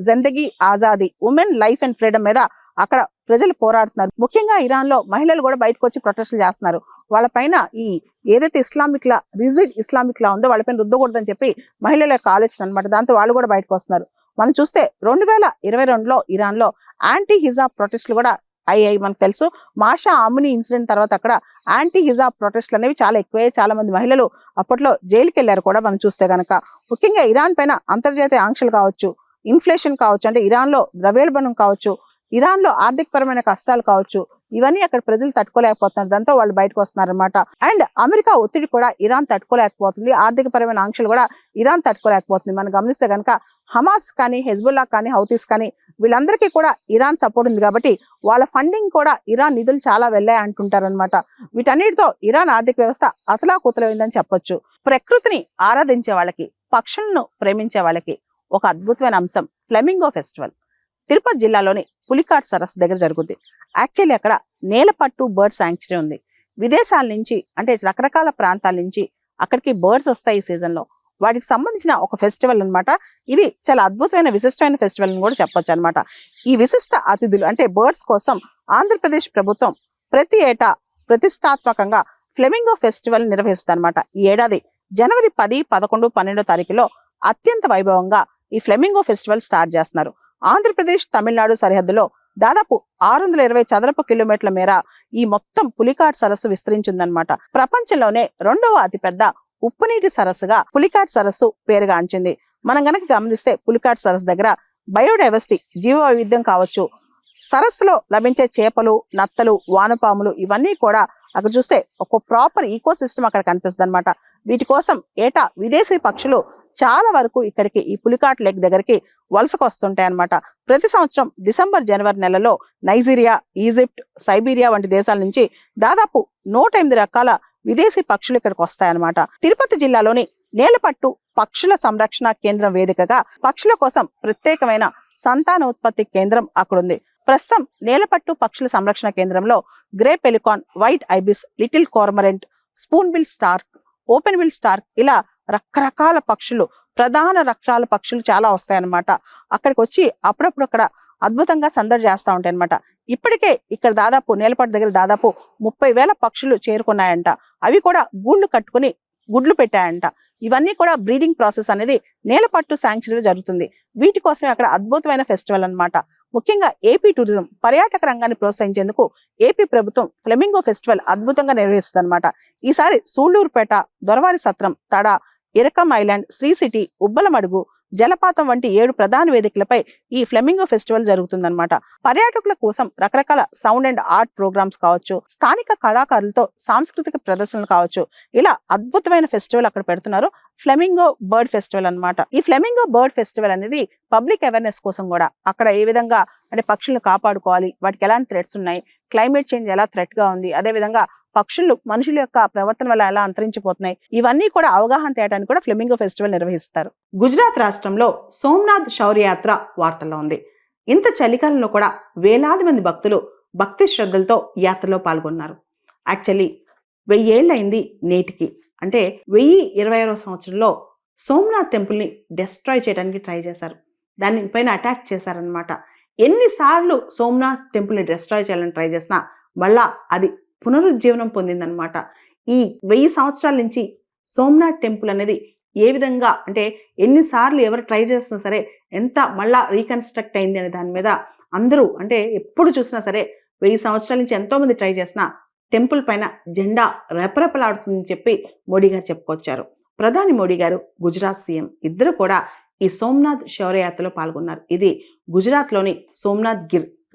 జిందగీ Azadi, women life and freedom మీద అక్కడ ప్రజలు పోరాడుతున్నారు. ముఖ్యంగా ఇరాన్ లో మహిళలు కూడా బయటకు వచ్చి ప్రొటెస్టులు చేస్తున్నారు. వాళ్ళపైన ఈ ఏదైతే ఇస్లామిక్ లా, రిజిడ్ ఇస్లామిక్ లా ఉందో వాళ్ళపైన రుద్దకూడదని చెప్పి మహిళల యొక్క ఆలోచన అనమాట. దాంతో వాళ్ళు కూడా బయటకు వస్తున్నారు. మనం చూస్తే 2022లో ఇరాన్ లో యాంటీ హిజాబ్ ప్రొటెస్టులు కూడా అయ్యాయి. మనకు తెలుసు మాషా అమ్ని ఇన్సిడెంట్ తర్వాత అక్కడ యాంటీ హిజాబ్ ప్రొటెస్టులు అనేవి చాలా ఎక్కువయ్యాయి. చాలా మంది మహిళలు అప్పట్లో జైలుకి వెళ్ళారు కూడా మనం చూస్తే గనక. ముఖ్యంగా ఇరాన్ పైన అంతర్జాతీయ ఆంక్షలు కావచ్చు, ఇన్ఫ్లేషన్ కావచ్చు, అంటే ఇరాన్ లో ద్రవ్యోల్బణం కావచ్చు, ఇరాన్ లో ఆర్థిక పరమైన కష్టాలు కావచ్చు, ఇవన్నీ అక్కడ ప్రజలు తట్టుకోలేకపోతున్నారు. దాంతో వాళ్ళు బయటకు వస్తున్నారన్నమాట. అండ్ అమెరికా ఒత్తిడి కూడా ఇరాన్ తట్టుకోలేకపోతుంది. ఆర్థిక పరమైన ఆంక్షలు కూడా ఇరాన్ తట్టుకోలేకపోతుంది. మనం గమనిస్తే కనుక హమాస్ కానీ, హెజ్బుల్లా కానీ, హౌతీస్ కానీ వీళ్ళందరికీ కూడా ఇరాన్ సపోర్ట్ ఉంది కాబట్టి వాళ్ళ ఫండింగ్ కూడా ఇరాన్ నిధులు చాలా వెళ్ళాయి అంటుంటారనమాట. వీటన్నిటితో ఇరాన్ ఆర్థిక వ్యవస్థ అతలాకుతలమైందని చెప్పొచ్చు. ప్రకృతిని ఆరాధించే వాళ్ళకి, పక్షులను ప్రేమించే వాళ్ళకి ఒక అద్భుతమైన అంశం ఫ్లెమింగో ఫెస్టివల్. తిరుపతి జిల్లాలోని పులికాట్ సరస్సు దగ్గర జరుగుద్ది. యాక్చువల్లీ అక్కడ నేలపట్టు బర్డ్ శాంక్చురీ ఉంది. విదేశాల నుంచి అంటే రకరకాల ప్రాంతాల నుంచి అక్కడికి బర్డ్స్ వస్తాయి ఈ సీజన్లో. వాటికి సంబంధించిన ఒక ఫెస్టివల్ అన్నమాట. ఇది చాలా అద్భుతమైన విశిష్టమైన ఫెస్టివల్ అని కూడా చెప్పొచ్చు అనమాట. ఈ విశిష్ట అతిథులు అంటే బర్డ్స్ కోసం ఆంధ్రప్రదేశ్ ప్రభుత్వం ప్రతి ఏటా ప్రతిష్టాత్మకంగా ఫ్లెమింగో ఫెస్టివల్ నిర్వహిస్తుంది అనమాట. ఈ ఏడాది జనవరి 10, 11, 12 తారీఖులో అత్యంత వైభవంగా ఈ ఫ్లెమింగో ఫెస్టివల్ స్టార్ట్ చేస్తున్నారు. ఆంధ్రప్రదేశ్ తమిళనాడు సరిహద్దులో దాదాపు 620 చదరపు కిలోమీటర్ల మేర ఈ మొత్తం పులికాట్ సరస్సు విస్తరించిందనమాట. ప్రపంచంలోనే 2వ అతిపెద్ద ఉప్పునీటి సరస్సుగా పులికాట్ సరస్సు పేరుగాంచింది. మనం గనక గమనిస్తే పులికాట్ సరస్సు దగ్గర బయోడైవర్సిటీ, జీవ వైవిధ్యం కావచ్చు, సరస్సులో లభించే చేపలు, నత్తలు, వానపాములు ఇవన్నీ కూడా అక్కడ చూస్తే ఒక ప్రాపర్ ఈకో సిస్టమ్ అక్కడ కనిపిస్తుంది అనమాట. వీటి కోసం ఏటా విదేశీ పక్షులు చాలా వరకు ఇక్కడికి ఈ పులికాట్ లేక్ దగ్గరికి వలసకు వస్తుంటాయి అనమాట. ప్రతి సంవత్సరం డిసెంబర్, జనవరి నెలలో నైజీరియా, ఈజిప్ట్, సైబీరియా వంటి దేశాల నుంచి దాదాపు 108 రకాల విదేశీ పక్షులు ఇక్కడికి వస్తాయన్నమాట. తిరుపతి జిల్లాలోని నేలపట్టు పక్షుల సంరక్షణ కేంద్రం వేదికగా పక్షుల కోసం ప్రత్యేకమైన సంతానోత్పత్తి కేంద్రం అక్కడుంది. ప్రస్తుతం నేలపట్టు పక్షుల సంరక్షణ కేంద్రంలో grey pelican, white ibis, little cormorant, spoonbill stork, open bill stork ఇలా రకరకాల పక్షులు, ప్రధాన రకాల పక్షులు చాలా వస్తాయన్నమాట. అక్కడికి వచ్చి అప్పుడప్పుడు అక్కడ అద్భుతంగా సందడి చేస్తూ ఉంటాయి అనమాట. ఇప్పటికే ఇక్కడ దాదాపు నేలపట్టు దగ్గర దాదాపు 30,000 పక్షులు చేరుకున్నాయంట. అవి కూడా గూళ్ళు కట్టుకుని గుడ్లు పెట్టాయంట. ఇవన్నీ కూడా బ్రీడింగ్ ప్రాసెస్ అనేది నేలపట్టు శాంక్చురీలో జరుగుతుంది. వీటి కోసం అక్కడ అద్భుతమైన ఫెస్టివల్ అన్నమాట. ముఖ్యంగా ఏపీ టూరిజం, పర్యాటక రంగాన్ని ప్రోత్సహించేందుకు ఏపీ ప్రభుత్వం ఫ్లెమింగో ఫెస్టివల్ అద్భుతంగా నిర్వహిస్తుంది అనమాట. ఈసారి సూళ్లూరుపేట, దొరవారి సత్రం, తడ, ఇరకం ఐలాండ్, శ్రీ సిటీ, ఉబ్బలమడుగు, జలపాతం వంటి 7 ప్రధాన వేదికలపై ఈ ఫ్లెమింగో ఫెస్టివల్ జరుగుతుందన్నమాట. పర్యాటకుల కోసం రకరకాల సౌండ్ అండ్ ఆర్ట్ ప్రోగ్రామ్స్ కావచ్చు, స్థానిక కళాకారులతో సాంస్కృతిక ప్రదర్శనలు కావచ్చు, ఇలా అద్భుతమైన ఫెస్టివల్ అక్కడ పెడుతున్నారు. ఫ్లెమింగో బర్డ్ ఫెస్టివల్ అన్నమాట. ఈ ఫ్లెమింగో బర్డ్ ఫెస్టివల్ అనేది పబ్లిక్ అవేర్నెస్ కోసం కూడా అక్కడ ఏ విధంగా అంటే పక్షులను కాపాడుకోవాలి, వాటికి ఎలాంటి థ్రెట్స్ ఉన్నాయి, క్లైమేట్ చేంజ్ ఎలా థ్రెట్ గా ఉంది, అదే విధంగా పక్షులు మనుషుల యొక్క ప్రవర్తన వల్ల ఎలా అంతరించిపోతున్నాయి, ఇవన్నీ కూడా అవగాహన తేయడానికి కూడా ఫ్లెమింగో ఫెస్టివల్ నిర్వహిస్తారు. గుజరాత్ రాష్ట్రంలో సోమనాథ్ శౌర్యయాత్ర వార్తల్లో ఉంది. ఇంత చలికాలంలో కూడా వేలాది మంది భక్తులు భక్తి శ్రద్ధలతో యాత్రలో పాల్గొన్నారు. యాక్చువల్లీ 1000 ఏళ్ళైంది నేటికి. అంటే 1021వ సంవత్సరంలో సోమనాథ్ టెంపుల్ ని డిస్ట్రాయ్ చేయడానికి ట్రై చేశారు. దాని పైన అటాక్ చేశారనమాట. ఎన్నిసార్లు సోమనాథ్ టెంపుల్ ని డిస్ట్రాయ్ చేయాలని ట్రై చేసినా మళ్ళా అది పునరుజ్జీవనం పొందిందనమాట. ఈ 1000 సంవత్సరాల నుంచి సోమనాథ్ టెంపుల్ అనేది ఏ విధంగా అంటే ఎన్నిసార్లు ఎవరు ట్రై చేసినా సరే ఎంత మళ్ళా రీకన్స్ట్రక్ట్ అయింది అనే దాని మీద అందరూ అంటే ఎప్పుడు చూసినా సరే 1000 సంవత్సరాల నుంచి ఎంతో మంది ట్రై చేసినా టెంపుల్ పైన జెండా రెపరెపలాడుతుందని చెప్పి మోడీ గారు చెప్పుకొచ్చారు. ప్రధాని మోడీ గారు, గుజరాత్ సీఎం ఇద్దరు కూడా ఈ సోమనాథ్ శౌర్యయాత్రలో పాల్గొన్నారు. ఇది గుజరాత్లోని సోమనాథ్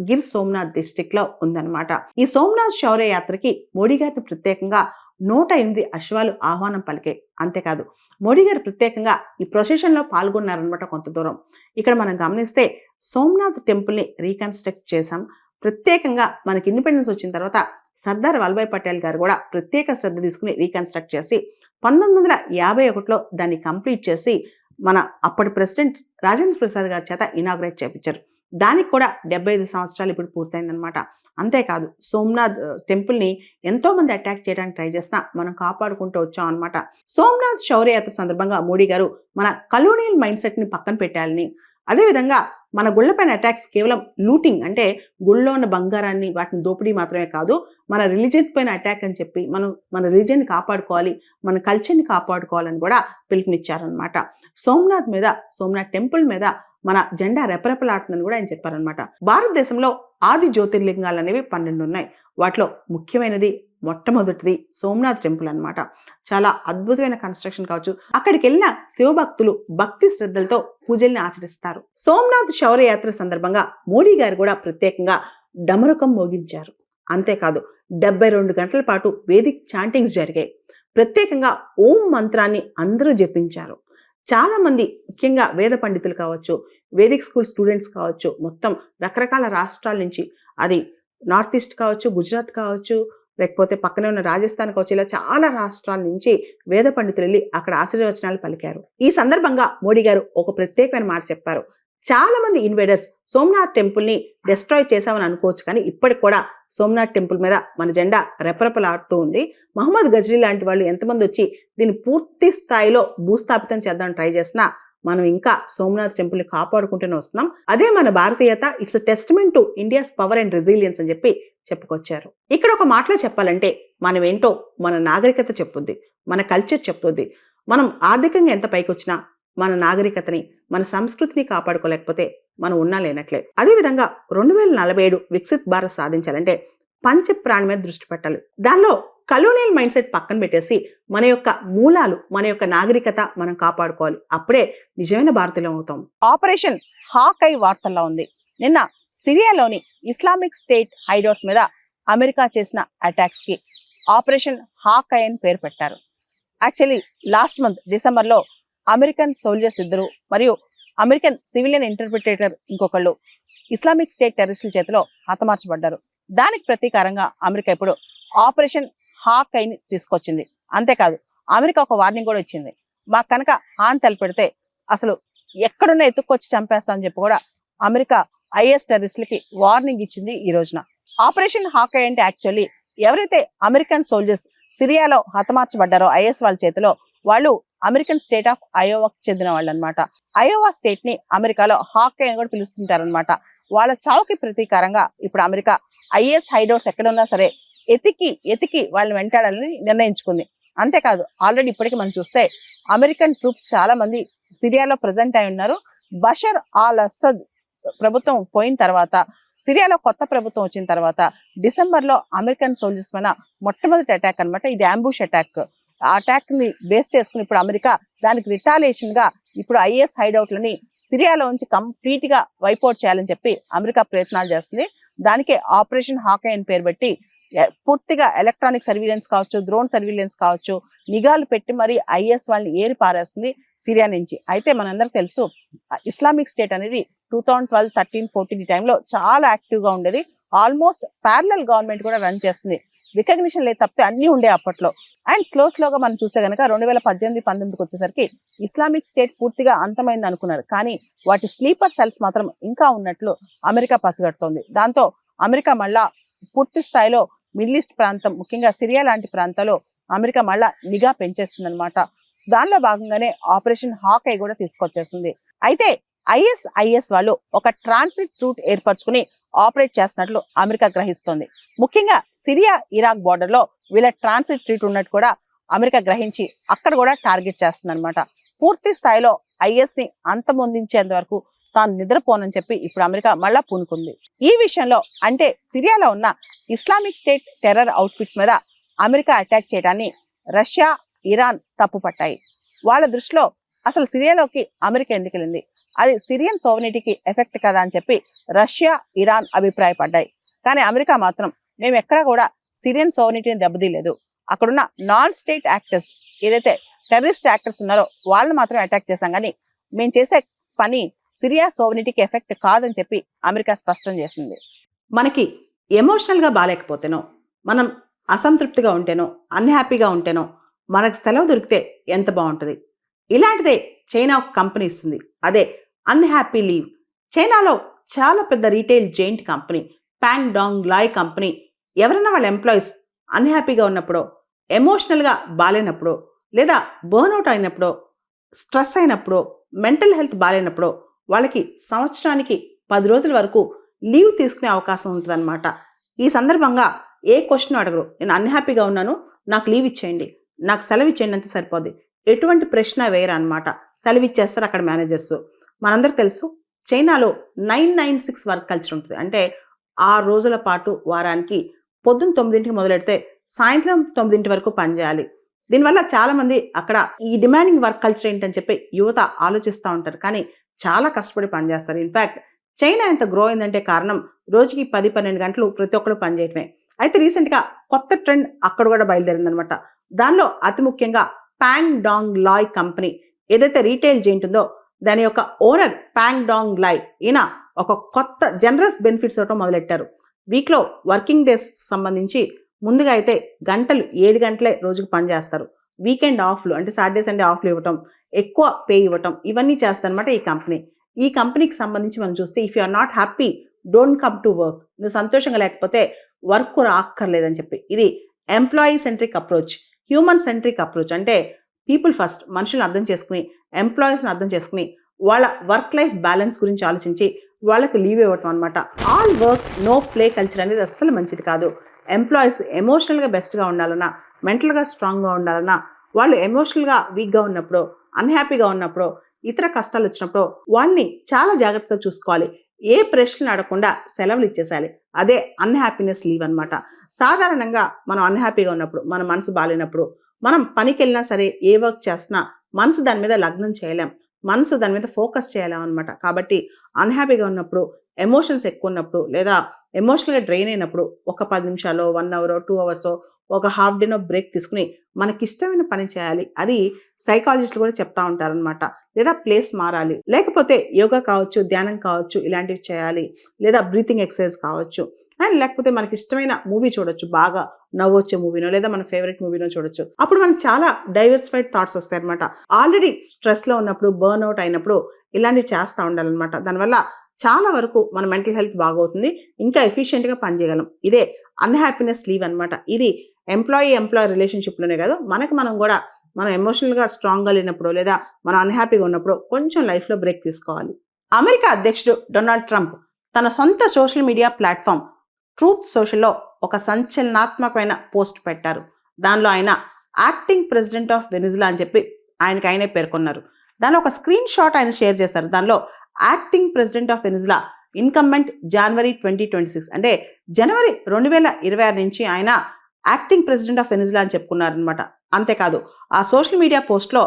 గిర్ సోమనాథ్ డిస్ట్రిక్ట్ లో ఉందన్నమాట. ఈ సోమనాథ్ శౌర్య యాత్రకి మోడీ గారిని ప్రత్యేకంగా 108 అశ్వాలు ఆహ్వానం పలికే. అంతేకాదు మోడీ గారు ప్రత్యేకంగా ఈ ప్రొసెషన్ లో పాల్గొన్నారనమాట కొంత దూరం. ఇక్కడ మనం గమనిస్తే సోమనాథ్ టెంపుల్ ని రీకన్స్ట్రక్ట్ చేశాం. ప్రత్యేకంగా మనకి ఇండిపెండెన్స్ వచ్చిన తర్వాత సర్దార్ వల్లభాయ్ పటేల్ గారు కూడా ప్రత్యేక శ్రద్ధ తీసుకుని రీకన్స్ట్రక్ట్ చేసి 1951లో దాన్ని కంప్లీట్ చేసి మన అప్పటి ప్రెసిడెంట్ రాజేంద్ర ప్రసాద్ గారి చేత ఇనాగ్రేట్ చేయించారు. దానికి కూడా 75 సంవత్సరాలు ఇప్పుడు పూర్తయిందనమాట. అంతేకాదు సోమనాథ్ టెంపుల్ ని ఎంతో మంది అటాక్ చేయడానికి ట్రై చేసినా మనం కాపాడుకుంటూ వచ్చాం అనమాట. సోమనాథ్ శౌర్యయాత్ర సందర్భంగా మోడీ గారు మన కలోనియల్ మైండ్ సెట్ ని పక్కన పెట్టాలని, అదేవిధంగా మన గుళ్ళపైన అటాక్స్ కేవలం లూటింగ్ అంటే గుళ్ళో ఉన్న బంగారాన్ని వాటిని దోపిడీ మాత్రమే కాదు, మన రిలీజియన్ పైన అటాక్ అని చెప్పి మన రిలీజియన్ ని కాపాడుకోవాలి, మన కల్చర్ని కాపాడుకోవాలని కూడా పిలుపునిచ్చారనమాట. సోమనాథ్ టెంపుల్ మీద మన జెండా రెపరెపలాడుతుందని కూడా ఆయన చెప్పారనమాట. భారతదేశంలో ఆది జ్యోతిర్లింగాలు అనేవి 12 ఉన్నాయి. వాటిలో ముఖ్యమైనది మొట్టమొదటిది సోమనాథ్ టెంపుల్ అన్నమాట. చాలా అద్భుతమైన కన్స్ట్రక్షన్ కావచ్చు. అక్కడికి వెళ్ళిన శివభక్తులు భక్తి శ్రద్ధలతో పూజల్ని ఆచరిస్తారు. సోమనాథ్ శౌర్య యాత్ర సందర్భంగా మోడీ గారు కూడా ప్రత్యేకంగా డమరుకం మోగించారు. అంతేకాదు 72 గంటల పాటు వేదిక్ చాంటింగ్స్ జరిగాయి. ప్రత్యేకంగా ఓం మంత్రాన్ని అందరూ జపించారు. చాలా మంది ముఖ్యంగా వేద పండితులు కావచ్చు, వేదిక్ స్కూల్ స్టూడెంట్స్ కావచ్చు, మొత్తం రకరకాల రాష్ట్రాల నుంచి, అది నార్త్ ఈస్ట్ కావచ్చు, గుజరాత్ కావచ్చు, లేకపోతే పక్కనే ఉన్న రాజస్థాన్ కావచ్చు, ఇలా చాలా రాష్ట్రాల నుంచి వేద పండితులు వెళ్ళి అక్కడ ఆశీర్వచనాలు పలికారు. ఈ సందర్భంగా మోడీ గారు ఒక ప్రత్యేకమైన మాట చెప్పారు. చాలా మంది ఇన్వేడర్స్ సోమనాథ్ టెంపుల్ ని డిస్ట్రాయ్ చేశామని అనుకోవచ్చు, కానీ ఇప్పటికి కూడా సోమనాథ్ టెంపుల్ మీద మన జెండా రెపరెపలాడుతూ ఉంది. మహమ్మద్ గజ్రీ లాంటి వాళ్ళు ఎంతమంది వచ్చి దీన్ని పూర్తి స్థాయిలో భూస్థాపితం చేద్దామని ట్రై చేసినా మనం ఇంకా సోమనాథ్ టెంపుల్ ని కాపాడుకుంటూనే వస్తున్నాం. అదే మన భారతీయత. It's testament to India's power and resilience అని చెప్పి చెప్పుకొచ్చారు. ఇక్కడ ఒక మాటలో చెప్పాలంటే మనం ఏంటో మన నాగరికత చెప్పుద్ది, మన కల్చర్ చెప్పుద్ది. మనం ఆర్థికంగా ఎంత పైకి వచ్చినా మన నాగరికతని, మన సంస్కృతిని కాపాడుకోలేకపోతే మనం ఉన్నా లేనట్లే. అదేవిధంగా 2047 వికసిత్ భారత్ సాధించాలంటే పంచ ప్రాణి మీద దృష్టి పెట్టాలి. దానిలో కలోనియల్ మైండ్ సెట్ పక్కన పెట్టేసి మన యొక్క మూలాలు, మన యొక్క నాగరికత మనం కాపాడుకోవాలి. అప్పుడే నిజమైన భారతీయులం అవుతాం. ఆపరేషన్ హాకై వార్తల్లో ఉంది. నిన్న సిరియాలోని ఇస్లామిక్ స్టేట్ హైడౌట్స్ మీద అమెరికా చేసిన అటాక్స్ కి ఆపరేషన్ హాకై అని పేరు పెట్టారు. యాక్చువల్లీ లాస్ట్ మంత్ డిసెంబర్లో అమెరికన్ సోల్జర్స్ ఇద్దరు మరియు అమెరికన్ సివిలియన్ ఇంటర్ప్రిటేటర్ ఇంకొకళ్ళు ఇస్లామిక్ స్టేట్ టెర్రరిస్టుల చేతిలో హతమార్చబడ్డారు. దానికి ప్రతీకారంగా అమెరికా ఇప్పుడు ఆపరేషన్ హాకైని తీసుకొచ్చింది. అంతేకాదు అమెరికా ఒక వార్నింగ్ కూడా ఇచ్చింది. మాకు కనుక హాన్ తలపెడితే అసలు ఎక్కడున్నా ఎత్తుక్కొచ్చి చంపేస్తామని చెప్పి కూడా అమెరికా ఐఎస్ టెర్రరిస్టులకి వార్నింగ్ ఇచ్చింది ఈ రోజున. ఆపరేషన్ హాకై అంటే యాక్చువల్లీ ఎవరైతే అమెరికన్ సోల్జర్స్ సిరియాలో హతమార్చబడ్డారో ఐఎస్ వాళ్ళ చేతిలో, వాళ్ళు అమెరికన్ స్టేట్ ఆఫ్ అయోవాకి చెందిన వాళ్ళు అనమాట. అయోవా స్టేట్ ని అమెరికాలో హాకై అని కూడా పిలుస్తుంటారనమాట. వాళ్ళ చావుకి ప్రతీకారంగా ఇప్పుడు అమెరికా ఐఎస్ హైడౌట్స్ ఎక్కడున్నా సరే ఎతికి వాళ్ళని వెంటాడాలని నిర్ణయించుకుంది. అంతేకాదు ఆల్రెడీ ఇప్పటికీ మనం చూస్తే అమెరికన్ ట్రూప్స్ చాలా మంది సిరియాలో ప్రజెంట్ అయి ఉన్నారు. బషర్ ఆల్ అసద్ ప్రభుత్వం పోయిన తర్వాత, సిరియాలో కొత్త ప్రభుత్వం వచ్చిన తర్వాత డిసెంబర్లో అమెరికన్ సోల్జర్స్ పైన మొట్టమొదటి అటాక్ అనమాట. ఇది అంబుష్ అటాక్. ఆ అటాక్ ని బేస్ చేసుకుని ఇప్పుడు అమెరికా దానికి రిటాలియేషన్ గా ఇప్పుడు ఐఎస్ హైడౌట్లని సిరియాలో నుంచి కంప్లీట్ గా వైపౌట్ చేయాలని చెప్పి అమెరికా ప్రయత్నాలు చేస్తుంది. దానికే ఆపరేషన్ హాకై అని పేరు పెట్టి పూర్తిగా ఎలక్ట్రానిక్ సర్వీలెన్స్ కావచ్చు, డ్రోన్ సర్వీలెన్స్ కావచ్చు, నిఘాలు పెట్టి మరి ఐఎస్ వాళ్ళని ఏరి పారేస్తుంది సిరియా నుంచి. అయితే మనందరికి తెలుసు ఇస్లామిక్ స్టేట్ అనేది 2012, 13, 14 ఈ టైంలో చాలా యాక్టివ్ గా ఉండేది. ఆల్మోస్ట్ ప్యారలల్ గవర్నమెంట్ కూడా రన్ చేస్తుంది. రికగ్నిషన్ లేదు తప్పితే అన్ని ఉండే అప్పట్లో. అండ్ స్లోగా మనం చూస్తే కనుక 2018, 19కి వచ్చేసరికి ఇస్లామిక్ స్టేట్ పూర్తిగా అంతమైంది అనుకున్నారు. కానీ వాటి స్లీపర్ సెల్స్ మాత్రం ఇంకా ఉన్నట్లు అమెరికా పసిగడుతోంది. దాంతో అమెరికా మళ్ళా పూర్తి స్థాయిలో మిడిల్ ఈస్ట్ ప్రాంతం, ముఖ్యంగా సిరియా లాంటి ప్రాంతాల్లో అమెరికా మళ్ళా నిఘా పెంచేస్తుంది అనమాట. దానిలో భాగంగానే ఆపరేషన్ హాకై కూడా తీసుకొచ్చేస్తుంది. అయితే ఐఎస్ వాళ్ళు ఒక ట్రాన్సిట్ రూట్ ఏర్పరచుకుని ఆపరేట్ చేస్తున్నట్లు అమెరికా గ్రహిస్తోంది. ముఖ్యంగా సిరియా ఇరాక్ బార్డర్ లో వీళ్ళ ట్రాన్సిట్ రూట్ ఉన్నట్టు కూడా అమెరికా గ్రహించి అక్కడ కూడా టార్గెట్ చేస్తుంది అనమాట. పూర్తి స్థాయిలో ఐఎస్ ని అంతమొందించేంత వరకు తాను నిద్రపోనని చెప్పి ఇప్పుడు అమెరికా మళ్ళా పూనుకుంది. ఈ విషయంలో అంటే సిరియాలో ఉన్న ఇస్లామిక్ స్టేట్ టెర్రర్ అవుట్ఫిట్స్ మీద అమెరికా అటాక్ చేయడాన్ని రష్యా, ఇరాన్ తప్పుపట్టాయి. వాళ్ళ దృష్టిలో అసలు సిరియాలోకి అమెరికా ఎందుకు వెళ్ళింది, అది సిరియన్ సోవెనిటీకి ఎఫెక్ట్ కదా అని చెప్పి రష్యా, ఇరాన్ అభిప్రాయపడ్డాయి. కానీ అమెరికా మాత్రం మేము ఎక్కడా కూడా సిరియన్ సోవెనిటీని దెబ్బతీయలేదు, అక్కడున్న నాన్ స్టేట్ యాక్టర్స్ ఏదైతే టెర్రరిస్ట్ యాక్టర్స్ ఉన్నారో వాళ్ళని మాత్రం అటాక్ చేశాం, కానీ మేము చేసే పని సిరియా సోవెనిటీకి ఎఫెక్ట్ కాదని చెప్పి అమెరికా స్పష్టం చేసింది. మనకి ఎమోషనల్గా బాగాలేకపోతేనో, మనం అసంతృప్తిగా ఉంటేనో, అన్హ్యాపీగా ఉంటేనో మనకు సెలవు దొరికితే ఎంత బాగుంటుంది. ఇలాంటిదే చైనా ఒక కంపెనీ ఇస్తుంది, అదే అన్హ్యాపీ లీవ్. చైనాలో చాలా పెద్ద retail giant company Pang Dong Lai company ఎవరైనా వాళ్ళ ఎంప్లాయీస్ అన్హ్యాపీగా ఉన్నప్పుడో, ఎమోషనల్గా బాగాలేనప్పుడో, లేదా బర్న్అవుట్ అయినప్పుడో, స్ట్రెస్ అయినప్పుడో, మెంటల్ హెల్త్ బాగాలేనప్పుడో వాళ్ళకి సంవత్సరానికి 10 రోజుల వరకు లీవ్ తీసుకునే అవకాశం ఉంటుందన్నమాట. ఈ సందర్భంగా ఏ క్వశ్చన్ అడగరు. నేను అన్హ్యాపీగా ఉన్నాను, నాకు లీవ్ ఇచ్చేయండి, నాకు సెలవు ఇచ్చేయండి అంతే సరిపోద్ది. ఎటువంటి ప్రశ్న వేయరు అనమాట. సెలవు ఇచ్చేస్తారు అక్కడ మేనేజర్స్. మనందరికి తెలుసు చైనాలో 996 వర్క్ కల్చర్ ఉంటుంది. అంటే 6 రోజుల పాటు వారానికి పొద్దున్న 9ంటికి మొదలెడితే సాయంత్రం 9 వరకు పనిచేయాలి. దీనివల్ల చాలా మంది అక్కడ ఈ డిమాండింగ్ వర్క్ కల్చర్ ఏంటని చెప్పి యువత ఆలోచిస్తూ ఉంటారు, కానీ చాలా కష్టపడి పనిచేస్తారు. ఇన్ఫ్యాక్ట్ చైనా ఎంత గ్రో అయిందంటే కారణం రోజుకి 10-12 గంటలు ప్రతి ఒక్కరు పనిచేయటమే. అయితే రీసెంట్గా కొత్త ట్రెండ్ అక్కడ కూడా బయలుదేరిందనమాట. దానిలో అతి ముఖ్యంగా ప్యాంగ్ డాంగ్ లాయ్ కంపెనీ ఏదైతే రీటైల్ జెయింట్ ఉందో దాని యొక్క ఓనర్ ప్యాంగ్ డాంగ్ లాయ్ ఈయన ఒక కొత్త జనరస్ బెనిఫిట్స్ ఇవ్వటం మొదలెట్టారు. వీక్లో వర్కింగ్ డేస్ సంబంధించి ముందుగా అయితే 7 గంటలే రోజుకు పనిచేస్తారు. వీకెండ్ ఆఫ్లు అంటే సాటర్డే సండే ఆఫ్లు ఇవ్వటం, ఎక్కువ పే ఇవ్వటం, ఇవన్నీ చేస్తారనమాట ఈ కంపెనీ. ఈ కంపెనీకి సంబంధించి మనం చూస్తే if you are not happy don't come to work. నువ్వు సంతోషంగా లేకపోతే వర్క్ రాక్కర్లేదని చెప్పి. ఇది employee centric approach, human centric approach. అంటే పీపుల్ ఫస్ట్, మనుషులను అర్థం చేసుకుని, ఎంప్లాయీస్ని అర్థం చేసుకుని, వాళ్ళ వర్క్ లైఫ్ బ్యాలెన్స్ గురించి ఆలోచించి వాళ్ళకి లీవ్ ఇవ్వటం అనమాట. All work no play culture అనేది అస్సలు మంచిది కాదు. ఎంప్లాయీస్ ఎమోషనల్గా బెస్ట్గా ఉండాలన్నా, మెంటల్గా స్ట్రాంగ్గా ఉండాలన్నా, వాళ్ళు ఎమోషనల్గా వీక్గా ఉన్నప్పుడు, అన్హ్యాపీగా ఉన్నప్పుడు, ఇతర కష్టాలు వచ్చినప్పుడు వాళ్ళని చాలా జాగ్రత్తగా చూసుకోవాలి. ఏ ప్రశ్నలు అడగకుండా సెలవులు ఇచ్చేసాలి. అదే అన్హ్యాపీనెస్ లీవ్ అనమాట. సాధారణంగా మనం అన్హ్యాపీగా ఉన్నప్పుడు, మన మనసు బాగాలేనప్పుడు, మనం పనికి వెళ్ళినా సరే, ఏ వర్క్ చేస్తున్నా మనసు దాని మీద లగ్నం చేయలేం, మనసు దాని మీద ఫోకస్ చేయలేం అనమాట. కాబట్టి అన్హ్యాపీగా ఉన్నప్పుడు, ఎమోషన్స్ ఎక్కువ ఉన్నప్పుడు, లేదా ఎమోషనల్గా డ్రైన్ అయినప్పుడు ఒక 10 నిమిషాలు, 1 అవర్, 2 అవర్స్, ఒక హాఫ్ డేనో బ్రేక్ తీసుకుని మనకిష్టమైన పని చేయాలి. అది సైకాలజిస్టులు కూడా చెప్తా ఉంటారనమాట. లేదా ప్లేస్ మారాలి, లేకపోతే యోగా కావచ్చు, ధ్యానం కావచ్చు, ఇలాంటివి చేయాలి. లేదా బ్రీతింగ్ ఎక్సర్సైజ్ కావచ్చు. అండ్ లేకపోతే మనకి ఇష్టమైన మూవీ చూడొచ్చు, బాగా నవ్వొచ్చే మూవీనో, లేదా మన ఫేవరెట్ మూవీనో చూడొచ్చు. అప్పుడు మనకు చాలా డైవర్సిఫైడ్ థాట్స్ వస్తాయి అనమాట. ఆల్రెడీ స్ట్రెస్లో ఉన్నప్పుడు, బర్న్ అవుట్ అయినప్పుడు ఇలాంటివి చేస్తూ ఉండాలన్నమాట. దానివల్ల చాలా వరకు మన మెంటల్ హెల్త్ బాగవుతుంది, ఇంకా ఎఫిషియెంట్గా పనిచేయగలం. ఇదే అన్హ్యాపీనెస్ లీవ్ అనమాట. ఇది ఎంప్లాయీ రిలేషన్షిప్లోనే కాదు, మనం కూడా మనం ఎమోషనల్గా స్ట్రాంగ్గా లేనప్పుడు, లేదా మనం అన్హ్యాపీగా ఉన్నప్పుడు కొంచెం లైఫ్లో బ్రేక్ తీసుకోవాలి. అమెరికా అధ్యక్షుడు డొనాల్డ్ ట్రంప్ తన సొంత సోషల్ మీడియా ప్లాట్ఫామ్ ట్రూత్ సోషల్లో ఒక సంచలనాత్మకమైన పోస్ట్ పెట్టారు. దానిలో ఆయన యాక్టింగ్ ప్రెసిడెంట్ ఆఫ్ వెనిజులా అని చెప్పి ఆయనే పేర్కొన్నారు. దానిలో ఒక స్క్రీన్ షాట్ ఆయన షేర్ చేశారు. దానిలో acting president of Venezuela incumbent January 2026, అంటే జనవరి 2026 నుంచి ఆయన యాక్టింగ్ ప్రెసిడెంట్ ఆఫ్ వెనిజులా అని చెప్పుకున్నారనమాట. అంతేకాదు, ఆ సోషల్ మీడియా పోస్ట్లో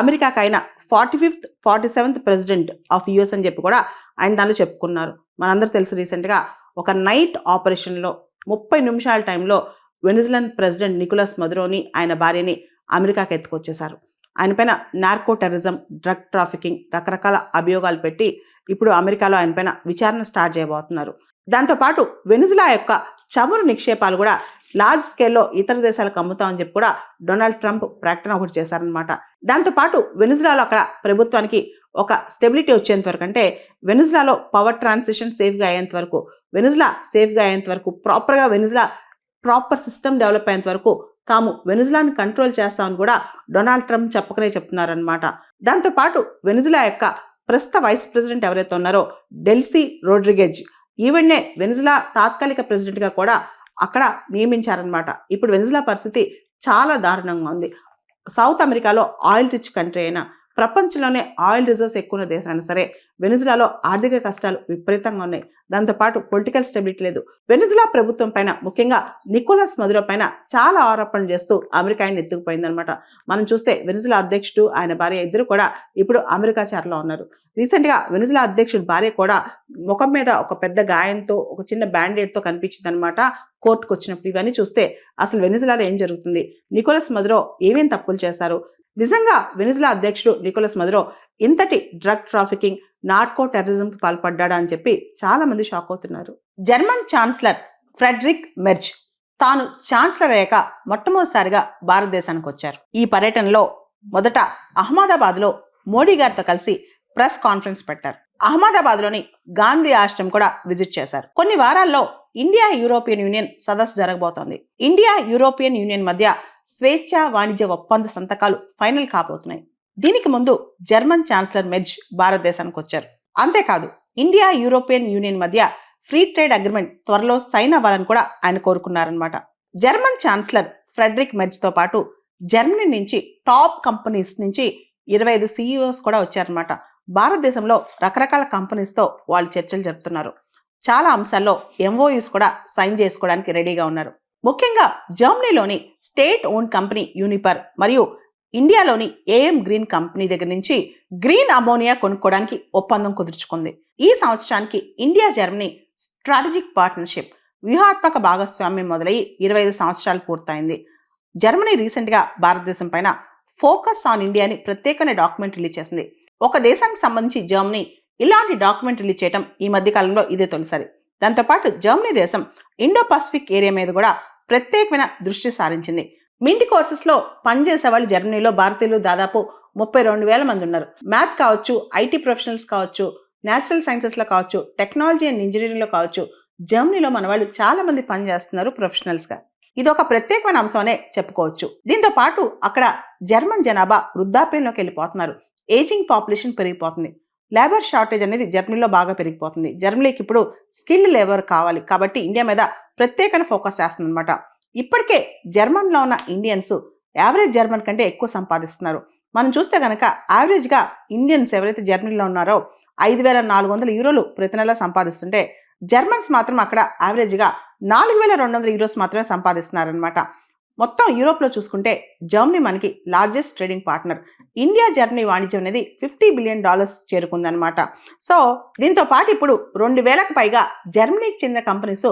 అమెరికాకి ఆయన 45th 47th president of US అని చెప్పి కూడా ఆయన దానిలో చెప్పుకున్నారు. మనందరూ తెలుసు, రీసెంట్గా ఒక నైట్ ఆపరేషన్లో 30 నిమిషాల టైంలో వెనిజులన్ ప్రెసిడెంట్ నికోలస్ మదురోని, ఆయన భార్యని అమెరికాకి ఎత్తుకొచ్చేశారు. ఆయన పైన నార్కో టెర్రరిజం, డ్రగ్ ట్రాఫికింగ్, రకరకాల అభియోగాలు పెట్టి ఇప్పుడు అమెరికాలో ఆయన పైన విచారణ స్టార్ట్ చేయబోతున్నారు. దాంతోపాటు వెనిజులా యొక్క చమురు నిక్షేపాలు కూడా లార్జ్ స్కేల్లో ఇతర దేశాలకు అమ్ముతామని చెప్పి కూడా డొనాల్డ్ ట్రంప్ ప్రకటన ఒకటి చేశారనమాట. దాంతోపాటు వెనిజులాలో అక్కడ ప్రభుత్వానికి ఒక స్టెబిలిటీ వచ్చేంత వరకు, అంటే వెనిజులాలో పవర్ ట్రాన్సిషన్ సేఫ్గా అయ్యేంత వరకు, వెనిజులా సేఫ్గా అయ్యేంత వరకు, వెనిజులా ప్రాపర్ సిస్టమ్ డెవలప్ అయ్యేంత వరకు తాము వెనిజులాని కంట్రోల్ చేస్తామని కూడా డొనాల్డ్ ట్రంప్ చెప్పకనే చెప్తున్నారనమాట. దాంతోపాటు వెనిజులా యొక్క ప్రస్తుత వైస్ ప్రెసిడెంట్ ఎవరైతే ఉన్నారో డెల్సీ రోడ్రిగెజ్, ఈవెన్నే వెనిజులా తాత్కాలిక ప్రెసిడెంట్గా కూడా అక్కడ నియమించారనమాట. ఇప్పుడు వెనిజులా పరిస్థితి చాలా దారుణంగా ఉంది. సౌత్ అమెరికాలో ఆయిల్ రిచ్ కంట్రీ అయినా, ప్రపంచంలోనే ఆయిల్ రిజర్వ్స్ ఎక్కువ ఉన్న దేశాన్ని సరే, వెనిజులాలో ఆర్థిక కష్టాలు విపరీతంగా ఉన్నాయి. దాంతోపాటు పొలిటికల్ స్టెబిలిటీ లేదు. వెనిజులా ప్రభుత్వం పైన, ముఖ్యంగా నికోలస్ మదురో పైన చాలా ఆరోపణలు చేస్తూ అమెరికా ఆయన ఎత్తుకుపోయిందనమాట. మనం చూస్తే వెనిజులా అధ్యక్షుడు, ఆయన భార్య ఇద్దరు కూడా ఇప్పుడు అమెరికా చేరలో ఉన్నారు. రీసెంట్గా వెనిజులా అధ్యక్షుడు భార్య కూడా ముఖం మీద ఒక పెద్ద గాయంతో, ఒక చిన్న బ్యాండేడ్తో కనిపించింది అనమాట కోర్టుకు వచ్చినప్పుడు. ఇవన్నీ చూస్తే అసలు వెనిజులాలో ఏం జరుగుతుంది, నికోలస్ మదురో ఏమేం తప్పులు చేశారు, నిజంగా వెనిజులా అధ్యక్షుడు నికోలస్ మదురో ఇంతటి డ్రగ్ ట్రాఫికింగ్, నార్కో టెర్రరిజంకి పాల్పడ్డా అని చెప్పి చాలా మంది షాక్ అవుతున్నారు. జర్మన్ ఛాన్సలర్ ఫ్రెడరిక్ మెర్జ్ తాను ఛాన్సలర్ అయ్యాక మొట్టమొదటిసారిగా భారతదేశానికి వచ్చారు. ఈ పర్యటనలో మొదట అహ్మదాబాద్లో మోడీ గారితో కలిసి ప్రెస్ కాన్ఫరెన్స్ పెట్టారు. అహ్మదాబాద్లోని గాంధీ ఆశ్రమం కూడా విజిట్ చేశారు. కొన్ని వారాల్లో ఇండియా యూరోపియన్ యూనియన్ సదస్సు జరగబోతోంది. ఇండియా యూరోపియన్ యూనియన్ మధ్య స్వేచ్ఛా వాణిజ్య ఒప్పంద సంతకాలు ఫైనల్ కాబోతున్నాయి. దీనికి ముందు జర్మన్ ఛాన్సలర్ మెర్జ్ భారతదేశానికి వచ్చారు. అంతేకాదు, ఇండియా యూరోపియన్ యూనియన్ మధ్య ఫ్రీ ట్రేడ్ అగ్రిమెంట్ త్వరలో సైన్ అవ్వాలని కూడా ఆయన కోరుకున్నారనమాట. జర్మన్ ఛాన్సలర్ ఫ్రెడరిక్ మెర్జ్తో పాటు జర్మనీ నుంచి టాప్ కంపెనీస్ నుంచి 25 CEOs కూడా వచ్చారనమాట. భారతదేశంలో రకరకాల కంపెనీస్తో వాళ్ళు చర్చలు జరుపుతున్నారు. చాలా అంశాల్లో MOUs కూడా సైన్ చేసుకోవడానికి రెడీగా ఉన్నారు. ముఖ్యంగా జర్మనీలోని స్టేట్ ఓన్ కంపెనీ యూనిపర్ మరియు ఇండియాలోని AM గ్రీన్ కంపెనీ దగ్గర నుంచి గ్రీన్ అమోనియా కొనుక్కోవడానికి ఒప్పందం కుదుర్చుకుంది. ఈ సంవత్సరానికి ఇండియా జర్మనీ స్ట్రాటజిక్ పార్ట్నర్షిప్, వ్యూహాత్మక భాగస్వామ్యం మొదలై 25 సంవత్సరాలు పూర్తయింది. జర్మనీ రీసెంట్గా భారతదేశం పైన ఫోకస్ ఆన్ ఇండియా అని ప్రత్యేకమైన డాక్యుమెంట్ రిలీజ్ చేసింది. ఒక దేశానికి సంబంధించి జర్మనీ ఇలాంటి డాక్యుమెంట్ రిలీజ్ చేయడం ఈ మధ్య కాలంలో ఇదే తొలిసారి. దాంతోపాటు జర్మనీ దేశం ఇండో పసిఫిక్ ఏరియా మీద కూడా ప్రత్యేకమైన దృష్టి సారించింది. మింటి కోర్సెస్లో పనిచేసే వాళ్ళు జర్మనీలో భారతీయులు దాదాపు 32,000 మంది ఉన్నారు. మ్యాథ్ కావచ్చు, IT ప్రొఫెషనల్స్ కావచ్చు, న్యాచురల్ సైన్సెస్లో కావచ్చు, టెక్నాలజీ అండ్ ఇంజనీరింగ్లో కావచ్చు, జర్మనీలో మన వాళ్ళు చాలా మంది పనిచేస్తున్నారు ప్రొఫెషనల్స్ గా. ఇది ఒక ప్రత్యేకమైన అంశమనే చెప్పుకోవచ్చు. దీంతో పాటు అక్కడ జర్మన్ జనాభా వృద్ధాప్యంలోకి వెళ్ళిపోతున్నారు. ఏజింగ్ పాపులేషన్ పెరిగిపోతుంది. లేబర్ షార్టేజ్ అనేది జర్మనీలో బాగా పెరిగిపోతుంది. జర్మనీకి ఇప్పుడు స్కిల్డ్ లేబర్ కావాలి కాబట్టి ఇండియా మీద ప్రత్యేకంగా ఫోకస్ చేస్తుంది అనమాట. ఇప్పటికే జర్మన్లో ఉన్న ఇండియన్స్ యావరేజ్ జర్మన్ కంటే ఎక్కువ సంపాదిస్తున్నారు. మనం చూస్తే కనుక యావరేజ్గా ఇండియన్స్ ఎవరైతే జర్మనీలో ఉన్నారో 5,400 యూరోలు ప్రతి నెల సంపాదిస్తుంటే జర్మన్స్ మాత్రం అక్కడ యావరేజ్గా 4,200 యూరోస్ మాత్రమే సంపాదిస్తున్నారనమాట. మొత్తం యూరోప్లో చూసుకుంటే జర్మనీ మనకి largest trading partner. India Germany వాణిజ్యం అనేది $50 బిలియన్ చేరుకుందనమాట. సో దీంతో పాటు ఇప్పుడు 2,000కు పైగా జర్మనీకి చెందిన కంపెనీస్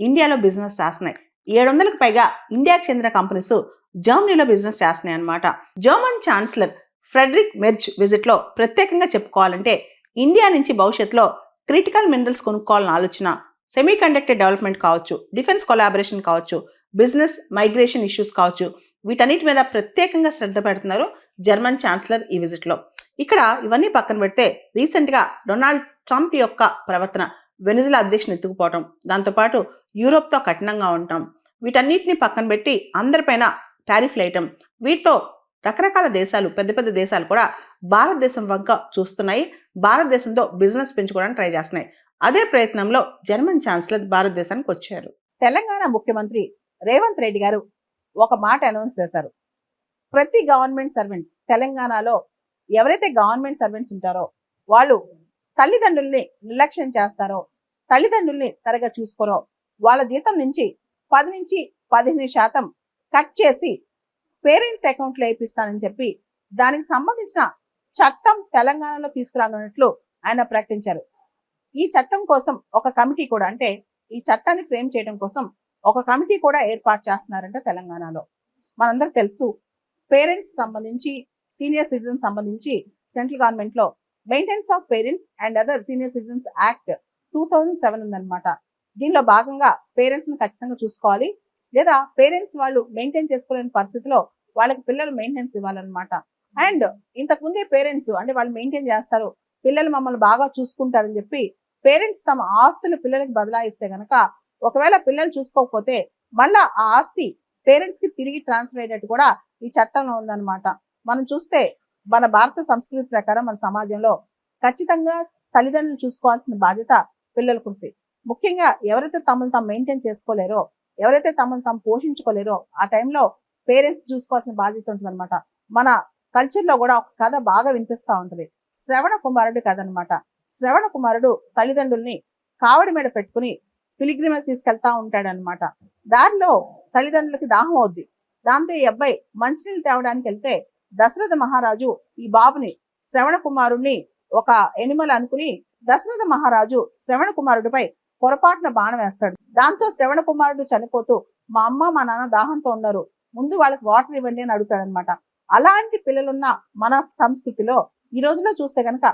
ఇండియాలో బిజినెస్ చేస్తున్నాయి. 700కు పైగా ఇండియాకి చెందిన కంపెనీస్ జర్మనీలో బిజినెస్ చేస్తున్నాయి అనమాట. జర్మన్ ఛాన్సలర్ ఫ్రెడరిక్ మెర్జ్ విజిట్లో ప్రత్యేకంగా చెప్పుకోవాలంటే ఇండియా నుంచి భవిష్యత్తులో క్రిటికల్ మినరల్స్ కొనుక్కోవాలని ఆలోచన, సెమీ కండక్టర్ డెవలప్మెంట్ కావచ్చు, డిఫెన్స్ కొలాబరేషన్ కావచ్చు, బిజినెస్ మైగ్రేషన్ ఇష్యూస్ కావచ్చు, వీటన్నిటి మీద ప్రత్యేకంగా శ్రద్ధ పెడుతున్నారు జర్మన్ ఛాన్సలర్ ఈ విజిట్లో. ఇక్కడ ఇవన్నీ పక్కన పెడితే రీసెంట్గా డొనాల్డ్ ట్రంప్ యొక్క ప్రవర్తన, వెనిజులా అధ్యక్షుని ఎత్తుకుపోవటం, దాంతోపాటు యూరోప్తో కఠినంగా ఉండటం, వీటన్నిటిని పక్కన పెట్టి అందరిపైన టారిఫ్లు వేయటం, వీటితో రకరకాల దేశాలు, పెద్ద పెద్ద దేశాలు కూడా భారతదేశం వంక చూస్తున్నాయి. భారతదేశంతో బిజినెస్ పెంచుకోవడానికి ట్రై చేస్తున్నాయి. అదే ప్రయత్నంలో జర్మన్ ఛాన్సలర్ భారతదేశానికి వచ్చారు. తెలంగాణ ముఖ్యమంత్రి రేవంత్ రెడ్డి గారు ఒక మాట అనౌన్స్ చేశారు. ప్రతి గవర్నమెంట్ సర్వెంట్ తెలంగాణలో ఎవరైతే గవర్నమెంట్ సర్వెంట్స్ ఉంటారో వాళ్ళు తల్లిదండ్రుల్ని నిర్లక్ష్యం చేస్తారో, తల్లిదండ్రుల్ని సరిగా చూసుకోరో వాళ్ళ జీతం నుంచి 10 నుంచి 15% కట్ చేసి పేరెంట్స్ అకౌంట్లో వేపిస్తానని చెప్పి దానికి సంబంధించిన చట్టం తెలంగాణలో తీసుకురానున్నట్లు ఆయన ప్రకటించారు. ఈ చట్టం కోసం ఒక కమిటీ కూడా, అంటే ఈ చట్టాన్ని ఫ్రేమ్ చేయడం కోసం ఒక కమిటీ కూడా ఏర్పాటు చేస్తున్నారంట తెలంగాణలో. మనందరికి తెలుసు, పేరెంట్స్ సంబంధించి, సీనియర్ సిటిజన్స్ సంబంధించి సెంట్రల్ గవర్నమెంట్ లో maintenance of parents and other senior citizens act 2007 ఉందన్నమాట. దీనిలో భాగంగా పేరెంట్స్ ని ఖచ్చితంగా చూసుకోవాలి, లేదా పేరెంట్స్ వాళ్ళు మెయింటైన్ చేసుకోలేని పరిస్థితిలో వాళ్ళకి పిల్లలు మెయింటెనెన్స్ ఇవ్వాలన్నమాట. అండ్ ఇంతకుముందే పేరెంట్స్ అంటే వాళ్ళు మెయింటైన్ చేస్తారు, పిల్లలు మమ్మల్ని బాగా చూసుకుంటారని చెప్పి పేరెంట్స్ తమ ఆస్తులు పిల్లలకి బదలాయిస్తే గనక, ఒకవేళ పిల్లలు చూసుకోకపోతే మళ్ళా ఆ ఆస్తి పేరెంట్స్ కి తిరిగి ట్రాన్స్ఫర్ అయ్యేటట్టు కూడా ఈ చట్టంలో ఉందన్నమాట. మనం చూస్తే మన భారత సంస్కృతి ప్రకారం మన సమాజంలో ఖచ్చితంగా తల్లిదండ్రులు చూసుకోవాల్సిన బాధ్యత పిల్లలకు ఉంది. ముఖ్యంగా ఎవరైతే తమను తాము మెయింటైన్ చేసుకోలేరో, ఎవరైతే తమను తాము పోషించుకోలేరో ఆ టైంలో పేరెంట్స్ చూసుకోవాల్సిన బాధ్యత ఉంటుంది అనమాట. మన కల్చర్ లో కూడా ఒక కథ బాగా వినిపిస్తూ ఉంటుంది, శ్రవణ కుమారుడు కథ అనమాట. శ్రవణ కుమారుడు తల్లిదండ్రుల్ని కావడి మీద పెట్టుకుని పిలిగ్రిమేజ్ తీసుకెళ్తా ఉంటాడు అనమాట. దారిలో తల్లిదండ్రులకి దాహం అవుద్ది. దాంతో ఈ అబ్బాయి మంచినీళ్ళు తేవడానికి వెళ్తే దశరథ మహారాజు ఈ బాబుని, శ్రవణ కుమారుడిని ఒక ఎనిమల్ అనుకుని దశరథ మహారాజు శ్రవణ కుమారుడిపై పొరపాటున బాణం వేస్తాడు. దాంతో శ్రవణ కుమారుడు చనిపోతూ మా అమ్మ మా నాన్న దాహంతో ఉన్నారు, ముందు వాళ్ళకి వాటర్ ఇవ్వండి అని అడుగుతాడనమాట. అలాంటి పిల్లలున్న మన సంస్కృతిలో ఈ రోజులో చూస్తే కనుక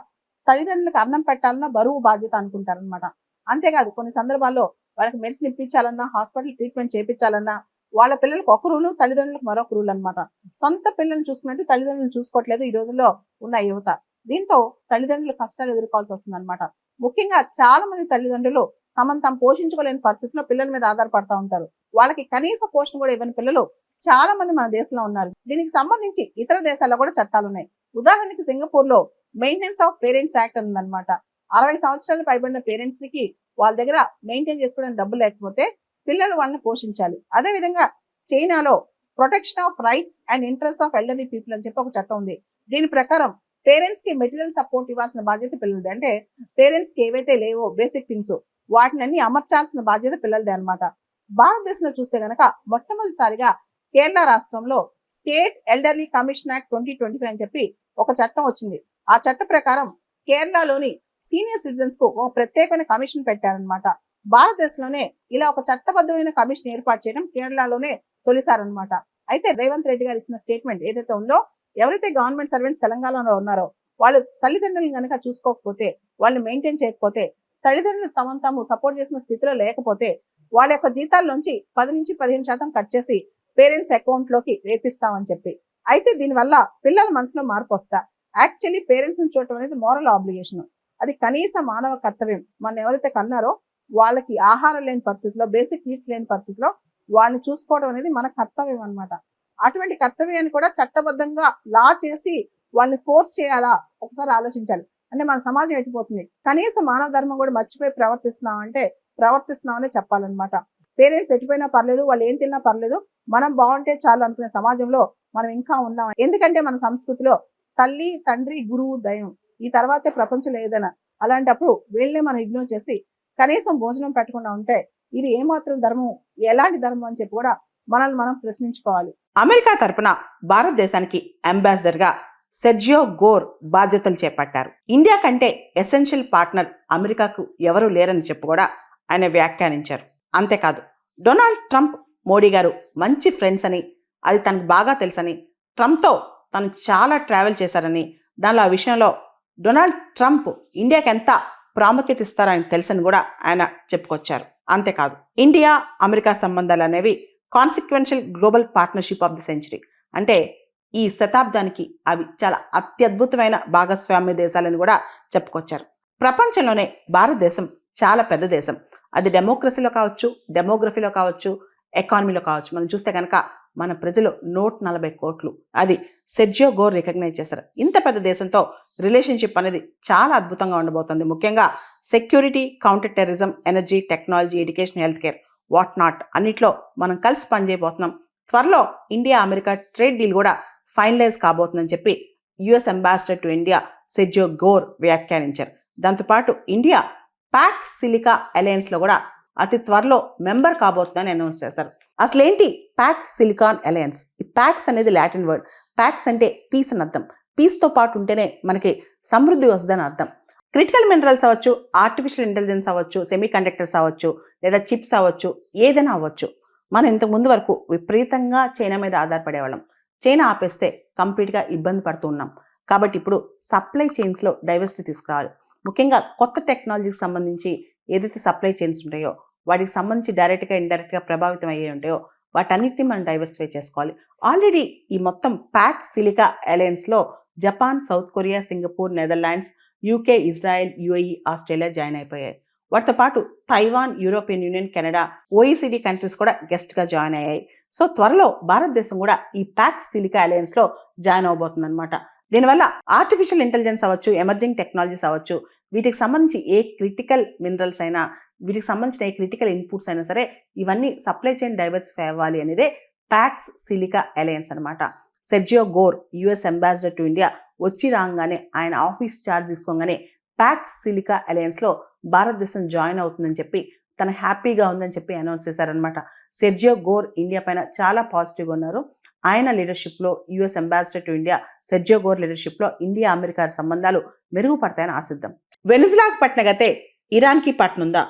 తల్లిదండ్రులకు అన్నం పెట్టాలన్నా బరువు బాధ్యత అనుకుంటారనమాట. అంతేకాదు కొన్ని సందర్భాల్లో వాళ్ళకి మెడిసిన్ ఇప్పించాలన్నా, హాస్పిటల్ ట్రీట్మెంట్ చేయించాలన్నా వాళ్ళ పిల్లలకు ఒక రూలు, తల్లిదండ్రులకు మరొక రూల్ అనమాట. సొంత పిల్లల్ని చూసుకున్నట్టు తల్లిదండ్రులు చూసుకోవట్లేదు ఈ రోజుల్లో ఉన్న యువత. దీంతో తల్లిదండ్రులు కష్టాలు ఎదుర్కోవాల్సి వస్తుంది అనమాట. ముఖ్యంగా చాలా మంది తల్లిదండ్రులు తమను తాము పోషించుకోలేని పరిస్థితిలో పిల్లల మీద ఆధారపడతా ఉంటారు. వాళ్ళకి కనీస పోషణ కూడా ఇవ్వని పిల్లలు చాలా మంది మన దేశంలో ఉన్నారు. దీనికి సంబంధించి ఇతర దేశాల్లో కూడా చట్టాలు ఉన్నాయి. ఉదాహరణకి సింగపూర్ లో మెయింటెనెన్స్ ఆఫ్ పేరెంట్స్ యాక్ట్ ఉందన్నమాట. 60 సంవత్సరాలు పైబడిన పేరెంట్స్ కి వాళ్ళ దగ్గర మెయింటైన్ చేసుకోవడానికి డబ్బు లేకపోతే పిల్లలు వాళ్ళని పోషించాలి. అదే విధంగా చైనాలో protection of rights and interest of elderly people అని చెప్పి ఒక చట్టం ఉంది. దీని ప్రకారం పేరెంట్స్ కి మెటీరియల్ సపోర్ట్ ఇవ్వాల్సిన బాధ్యత పిల్లలది. అంటే పేరెంట్స్ కి ఏవైతే లేవో బేసిక్ థింగ్స్ వాటిని అన్ని అమర్చాల్సిన బాధ్యత పిల్లలదే అనమాట. భారతదేశంలో చూస్తే గనక మొట్టమొదటిసారిగా కేరళ రాష్ట్రంలో స్టేట్ ఎల్డర్లీ కమిషన్ యాక్ట్ 2025 అని చెప్పి ఒక చట్టం వచ్చింది. ఆ చట్ట ప్రకారం కేరళలోని సీనియర్ సిటిజన్స్ కు ఒక ప్రత్యేకమైన కమిషన్ పెట్టారనమాట. భారతదేశంలోనే ఇలా ఒక చట్టబద్ధమైన కమిషన్ ఏర్పాటు చేయడం కేరళలోనే తొలిసారనమాట. అయితే రేవంత్ రెడ్డి గారు ఇచ్చిన స్టేట్మెంట్ ఏదైతే ఉందో, ఎవరైతే గవర్నమెంట్ సర్వెంట్స్ తెలంగాణలో ఉన్నారో వాళ్ళు తల్లిదండ్రులను కనుక చూసుకోకపోతే, వాళ్ళు మెయింటైన్ చేయకపోతే, తల్లిదండ్రులు తమను తాము సపోర్ట్ చేసిన స్థితిలో లేకపోతే వాళ్ళ యొక్క జీతాల నుంచి 10 నుంచి 15% కట్ చేసి పేరెంట్స్ అకౌంట్ లోకి వేపిస్తామని చెప్పి. అయితే దీనివల్ల పిల్లల మనసులో మార్పు వస్తా. యాక్చువల్లీ పేరెంట్స్ ని చూడటం అనేది మోరల్ ఆబ్లిగేషన్, అది కనీస మానవ కర్తవ్యం. మన ఎవరైతే కన్నారో వాళ్ళకి ఆహారం లేని పరిస్థితిలో, బేసిక్ నీడ్స్ లేని పరిస్థితిలో వాళ్ళని చూసుకోవడం అనేది మన కర్తవ్యం అన్నమాట. అటువంటి కర్తవ్యాన్ని కూడా చట్టబద్ధంగా లా చేసి వాళ్ళని ఫోర్స్ చేయాలా ఒకసారి ఆలోచించాలి. అంటే మన సమాజం ఎట్టిపోతుంది, కనీసం మానవ ధర్మం కూడా మర్చిపోయి ప్రవర్తిస్తున్నామనే చెప్పాలన్నమాట. పేరెంట్స్ ఎట్టిపోయినా పర్లేదు, వాళ్ళు ఏం తిన్నా పర్లేదు, మనం బాగుంటే చాలు అనుకునే సమాజంలో మనం ఇంకా ఉన్నాం. ఎందుకంటే మన సంస్కృతిలో తల్లి, తండ్రి, గురువు, దైవం, ఈ తర్వాతే ప్రపంచం ఏదైనా. అలాంటప్పుడు వీళ్ళని మనం ఇగ్నోర్ చేసి కనీసం భోజనం పెట్టకుండా ఉంటే ఇది ఏమాత్రం ధర్మం, ఎలాంటి ధర్మం అని చెప్పి కూడా మనల్ని మనం ప్రశ్నించుకోవాలి. అమెరికా తరపున భారతదేశానికి అంబాసిడర్ గా సెర్జియో గోర్ బాధ్యతలు చేపట్టారు. ఇండియా కంటే ఎసెన్షియల్ పార్ట్నర్ అమెరికాకు ఎవరూ లేరని చెప్పి కూడా ఆయన వ్యాఖ్యానించారు. అంతేకాదు, డొనాల్డ్ ట్రంప్ మోడీ గారు మంచి ఫ్రెండ్స్ అని, అది తనకు బాగా తెలుసని, ట్రంప్తో తను చాలా ట్రావెల్ చేశారని, దానిలో ఆ విషయంలో డొనాల్డ్ ట్రంప్ ఇండియాకి ఎంత ప్రాముఖ్యత ఇస్తారని తెలుసని కూడా ఆయన చెప్పుకొచ్చారు. అంతేకాదు, ఇండియా అమెరికా సంబంధాలు అనేవి consequential global partnership of the century, అంటే ఈ శతాబ్దానికి అవి చాలా అత్యద్భుతమైన భాగస్వామ్య దేశాలని కూడా చెప్పుకొచ్చారు. ప్రపంచంలోనే భారతదేశం చాలా పెద్ద దేశం. అది డెమోక్రసీలో కావచ్చు, డెమోగ్రఫీలో కావచ్చు, ఎకానమీలో కావచ్చు. మనం చూస్తే కనుక మన ప్రజలు 140 కోట్లు. అది సెర్జియో గోర్ రికగ్నైజ్ చేశారు. ఇంత పెద్ద దేశంతో రిలేషన్షిప్ అనేది చాలా అద్భుతంగా ఉండబోతుంది. ముఖ్యంగా security, counter terrorism, energy, technology, education, health care, what not అన్నిట్లో మనం కలిసి పనిచేయబోతున్నాం. త్వరలో ఇండియా అమెరికా ట్రేడ్ డీల్ కూడా ఫైనలైజ్ కాబోతుందని చెప్పి US ambassador to India Sergio Gor వ్యాఖ్యానించారు. దాంతోపాటు ఇండియా ప్యాక్స్ సిలికా అలయన్స్లో కూడా అతి త్వరలో మెంబర్ కాబోతుందని అనౌన్స్ చేశారు. అసలేంటి ప్యాక్స్ సిలికాన్ అలయన్స్? ఈ ప్యాక్స్ అనేది లాటిన్ వర్డ్. ప్యాక్స్ అంటే పీస్ అని అర్థం. పీస్తో పాటు ఉంటేనే మనకి సమృద్ధి వస్తుందని అర్థం. క్రిటికల్ మినరల్స్ అవ్వచ్చు, ఆర్టిఫిషియల్ ఇంటెలిజెన్స్ అవ్వచ్చు, సెమీ కండక్టర్స్ అవ్వచ్చు, లేదా చిప్స్ అవ్వచ్చు, ఏదైనా అవ్వచ్చు. మనం ఇంతకు ముందు వరకు విపరీతంగా చైనా మీద ఆధారపడేవాళ్ళం. చైనా ఆపేస్తే కంప్లీట్గా ఇబ్బంది పడుతూ ఉన్నాం. కాబట్టి ఇప్పుడు సప్లై చైన్స్లో డైవర్సిటీ తీసుకురావాలి. ముఖ్యంగా కొత్త టెక్నాలజీకి సంబంధించి ఏదైతే సప్లై చైన్స్ ఉంటాయో, వాటికి సంబంధించి డైరెక్ట్గా ఇండైరెక్ట్గా ప్రభావితం అయ్యే ఉంటాయో వాటన్నిటిని మనం డైవర్సిఫై చేసుకోవాలి. ఆల్రెడీ ఈ మొత్తం ప్యాక్స్ సిలికా అలయన్స్లో Japan, South Korea, Singapore, Netherlands, UK, Israel, UAE, Australia join అయిపోయాయి. వాటితో పాటు Taiwan, European Union, Canada, OECD countries కూడా గెస్ట్గా జాయిన్ అయ్యాయి. సో త్వరలో భారతదేశం కూడా ఈ ప్యాక్స్ సిలికా అలయన్స్లో జాయిన్ అవబోతుంది అనమాట. దీనివల్ల ఆర్టిఫిషియల్ ఇంటెలిజెన్స్ అవ్వచ్చు, ఎమర్జింగ్ టెక్నాలజీస్ అవ్వచ్చు, వీటికి సంబంధించి ఏ క్రిటికల్ మినరల్స్ అయినా, వీటికి సంబంధించిన ఏ క్రిటికల్ ఇన్పుట్స్ అయినా సరే ఇవన్నీ సప్లై చైన్ డైవర్సిఫై అవ్వాలి అనేదే ప్యాక్స్ సిలికా అలయన్స్ అనమాట. Sergio Gor US ambassador to India వచ్చి రాగానే ఆయన ఆఫీస్ ఛార్జ్ తీసుకోగానే ప్యాక్స్ సిలికా అలయన్స్లో భారతదేశం జాయిన్ అవుతుందని చెప్పి తన హ్యాపీగా ఉందని చెప్పి అనౌన్స్ చేశారనమాట. సెర్జియో గోర్ ఇండియా పైన చాలా పాజిటివ్గా ఉన్నారు. ఆయన లీడర్షిప్లో, US ambassador to India Sergio Gor లీడర్షిప్లో ఇండియా అమెరికా సంబంధాలు మెరుగుపడతాయని ఆశిద్దాం. వెనిజులాకు పట్టిన గతే ఇరాన్కి పట్టనుందా?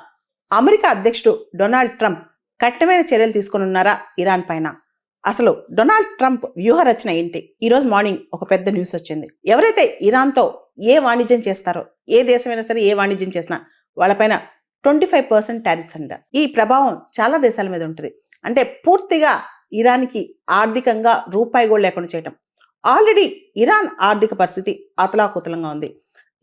అమెరికా అధ్యక్షుడు డొనాల్డ్ ట్రంప్ కఠినమైన చర్యలు తీసుకున్నారా ఇరాన్ పైన? అసలు డొనాల్డ్ ట్రంప్ వ్యూహ రచన ఏంటి? ఈరోజు మార్నింగ్ ఒక పెద్ద న్యూస్ వచ్చింది. ఎవరైతే ఇరాన్తో ఏ వాణిజ్యం చేస్తారో, ఏ దేశమైనా సరే ఏ వాణిజ్యం చేసినా వాళ్ళపైన 25% టారిఫ్స్ అంట. ఈ ప్రభావం చాలా దేశాల మీద ఉంటుంది. అంటే పూర్తిగా ఇరాన్కి ఆర్థికంగా రూపాయి కూడా లేకుండా చేయటం. ఆల్రెడీ ఇరాన్ ఆర్థిక పరిస్థితి అతలాకుతలంగా ఉంది.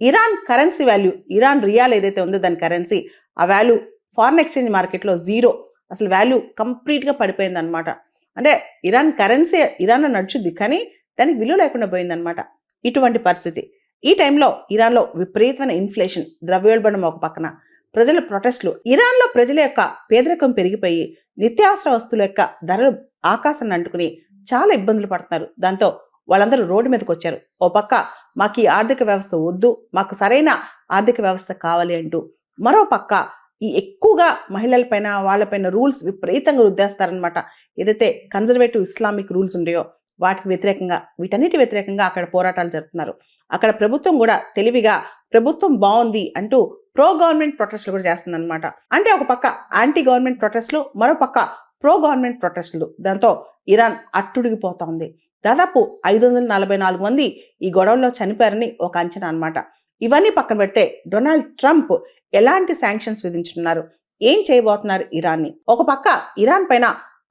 Iran currency value, Iran riyal ఏదైతే ఉందో దాని కరెన్సీ, ఆ వాల్యూ ఫారిన్ ఎక్స్చేంజ్ మార్కెట్లో జీరో. అసలు వాల్యూ కంప్లీట్గా పడిపోయింది అనమాట. అంటే ఇరాన్ కరెన్సీ ఇరాన్లో నడుచుద్ది, కానీ దానికి విలువ లేకుండా పోయిందనమాట. ఇటువంటి పరిస్థితి. ఈ టైంలో ఇరాన్లో విపరీతమైన ఇన్ఫ్లేషన్, ద్రవ్యోల్బణం ఒక పక్కన, ప్రజల ప్రొటెస్టులు, ఇరాన్లో ప్రజల యొక్క పేదరికం పెరిగిపోయి నిత్యావసర వస్తువుల యొక్క ధరలు ఆకాశాన్ని అంటుకుని చాలా ఇబ్బందులు పడుతున్నారు. దాంతో వాళ్ళందరూ రోడ్డు మీదకి వచ్చారు. ఓ పక్క మాకు ఈ ఆర్థిక వ్యవస్థ వద్దు, మాకు సరైన ఆర్థిక వ్యవస్థ కావాలి అంటూ, మరో పక్క ఈ ఎక్కువగా మహిళలపైన వాళ్ళపైన రూల్స్ విపరీతంగా రుద్దేస్తారనమాట. ఏదైతే కన్జర్వేటివ్ ఇస్లామిక్ రూల్స్ ఉంటాయో వాటికి వ్యతిరేకంగా, వీటన్నిటి వ్యతిరేకంగా అక్కడ పోరాటాలు జరుపుతున్నారు. అక్కడ ప్రభుత్వం కూడా తెలివిగా ప్రభుత్వం బాగుంది అంటూ ప్రో గవర్నమెంట్ ప్రొటెస్టులు కూడా చేస్తుందన్నమాట. అంటే ఒక పక్క యాంటీ గవర్నమెంట్ ప్రొటెస్టులు, మరో పక్క ప్రో గవర్నమెంట్ ప్రొటెస్టులు. దాంతో ఇరాన్ అట్టుడిగిపోతా ఉంది. దాదాపు 544 మంది ఈ గొడవల్లో చనిపోయారని ఒక అంచనా అనమాట. ఇవన్నీ పక్కన పెడితే డొనాల్డ్ ట్రంప్ ఎలాంటి శాంక్షన్స్ విధించుతున్నారు, ఏం చేయబోతున్నారు ఇరాన్ని? ఒక పక్క ఇరాన్ పైన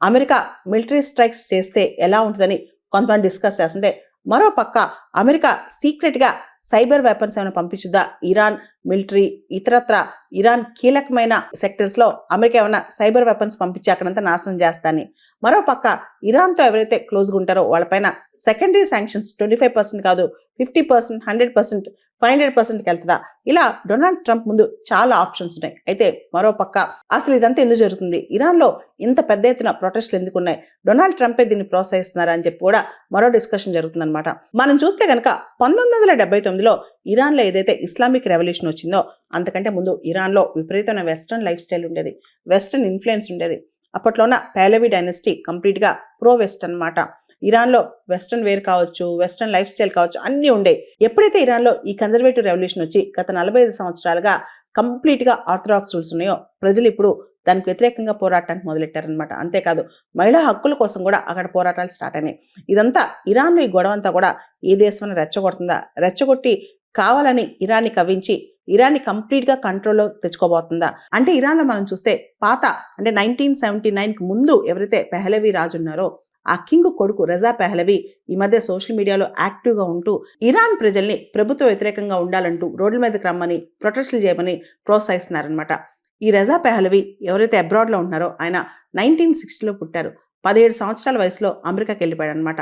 అమెరికా మిలిటరీ స్ట్రైక్స్ చేస్తే ఎలా ఉంటుందని కొంతమంది డిస్కస్ చేస్తుంటే, మరో పక్క అమెరికా సీక్రెట్గా సైబర్ వెపన్స్ ఏమైనా పంపించుద్దా, ఇరాన్ మిలిటరీ ఇతరత్ర ఇరాన్ కీలకమైన సెక్టర్స్లో అమెరికా ఏమైనా సైబర్ వెపన్స్ పంపించి అక్కడంతా నాశనం చేస్తాని. మరో పక్క ఇరాన్తో ఎవరైతే క్లోజ్గా ఉంటారో వాళ్ళపైన సెకండరీ శాంక్షన్స్ 25% కాదు 50%, 100%, 500%కి వెళ్తుందా? ఇలా డొనాల్డ్ ట్రంప్ ముందు చాలా ఆప్షన్స్ ఉన్నాయి. అయితే మరో పక్క అసలు ఇదంతా ఎందుకు జరుగుతుంది, ఇరాన్లో ఇంత పెద్ద ఎత్తున ప్రొటెస్టులు ఎందుకు ఉన్నాయి, డొనాల్డ్ ట్రంపే దీన్ని ప్రోత్సహిస్తున్నారు అని చెప్పి కూడా మరో డిస్కషన్ జరుగుతుందన్నమాట. మనం చూస్తే కనుక 1979లో ఇరాన్లో ఏదైతే ఇస్లామిక్ రెవల్యూషన్ వచ్చిందో అంతకంటే ముందు ఇరాన్లో విపరీతమైన వెస్ట్రన్ లైఫ్ స్టైల్ ఉండేది, వెస్ట్రన్ ఇన్ఫ్లుయెన్స్ ఉండేది. అప్పట్లో ఉన్న పేలవి డైనస్టీ కంప్లీట్గా ప్రో వెస్ట్ అనమాట. ఇరాన్లో వెస్ట్రన్ వేర్ కావచ్చు, వెస్ట్రన్ లైఫ్ స్టైల్ కావచ్చు, అన్నీ ఉండేవి. ఎప్పుడైతే ఇరాన్లో ఈ కన్జర్వేటివ్ రెవల్యూషన్ వచ్చి గత 45 సంవత్సరాలుగా కంప్లీట్గా ఆర్థడాక్స్ రూల్స్ ఉన్నాయో ప్రజలు ఇప్పుడు దానికి వ్యతిరేకంగా పోరాటానికి మొదలెట్టారనమాట. అంతేకాదు మహిళా హక్కుల కోసం కూడా అక్కడ పోరాటాలు స్టార్ట్ అయినాయి. ఇదంతా ఇరాన్లో ఈ గొడవ అంతా కూడా ఏ దేశం రెచ్చగొడుతుందా, రెచ్చగొట్టి కావాలని ఇరాన్ని కవ్వించి ఇరాన్ని కంప్లీట్గా కంట్రోల్లో తెచ్చుకోబోతుందా అంటే ఇరాన్లో మనం చూస్తే పాత అంటే 1979కి ముందు ఎవరైతే పెహలవి రాజు ఉన్నారో ఆ కింగ్ కొడుకు రెజా పెహలవి ఈ మధ్య సోషల్ మీడియాలో యాక్టివ్గా ఉంటూ ఇరాన్ ప్రజల్ని ప్రభుత్వ వ్యతిరేకంగా ఉండాలంటూ రోడ్ల మీదకి రమ్మని ప్రొటెస్టులు చేయమని ప్రోత్సహిస్తున్నారనమాట. ఈ రెజా పెహలవి ఎవరైతే అబ్రాడ్లో ఉన్నారో ఆయన 1960లో పుట్టారు. 17 సంవత్సరాల వయసులో అమెరికాకి వెళ్ళిపోయాడు అనమాట.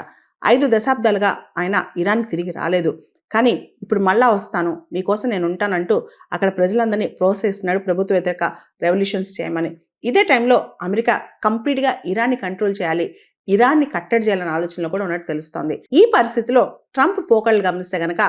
5 దశాబ్దాలుగా ఆయన ఇరాన్కి తిరిగి రాలేదు. కానీ ఇప్పుడు మళ్ళా వస్తాను, మీకోసం నేను ఉంటానంటూ అక్కడ ప్రజలందరినీ ప్రోత్సహిస్తున్నాడు ప్రభుత్వ వ్యతిరేక రెవల్యూషన్స్ చేయమని. ఇదే టైంలో అమెరికా కంప్లీట్గా ఇరాన్ని కంట్రోల్ చేయాలి, ఇరాన్ని కట్టడి చేయాలనే ఆలోచనలో కూడా ఉన్నట్టు తెలుస్తోంది. ఈ పరిస్థితిలో ట్రంప్ పోకళ్ళు గమనిస్తే గనక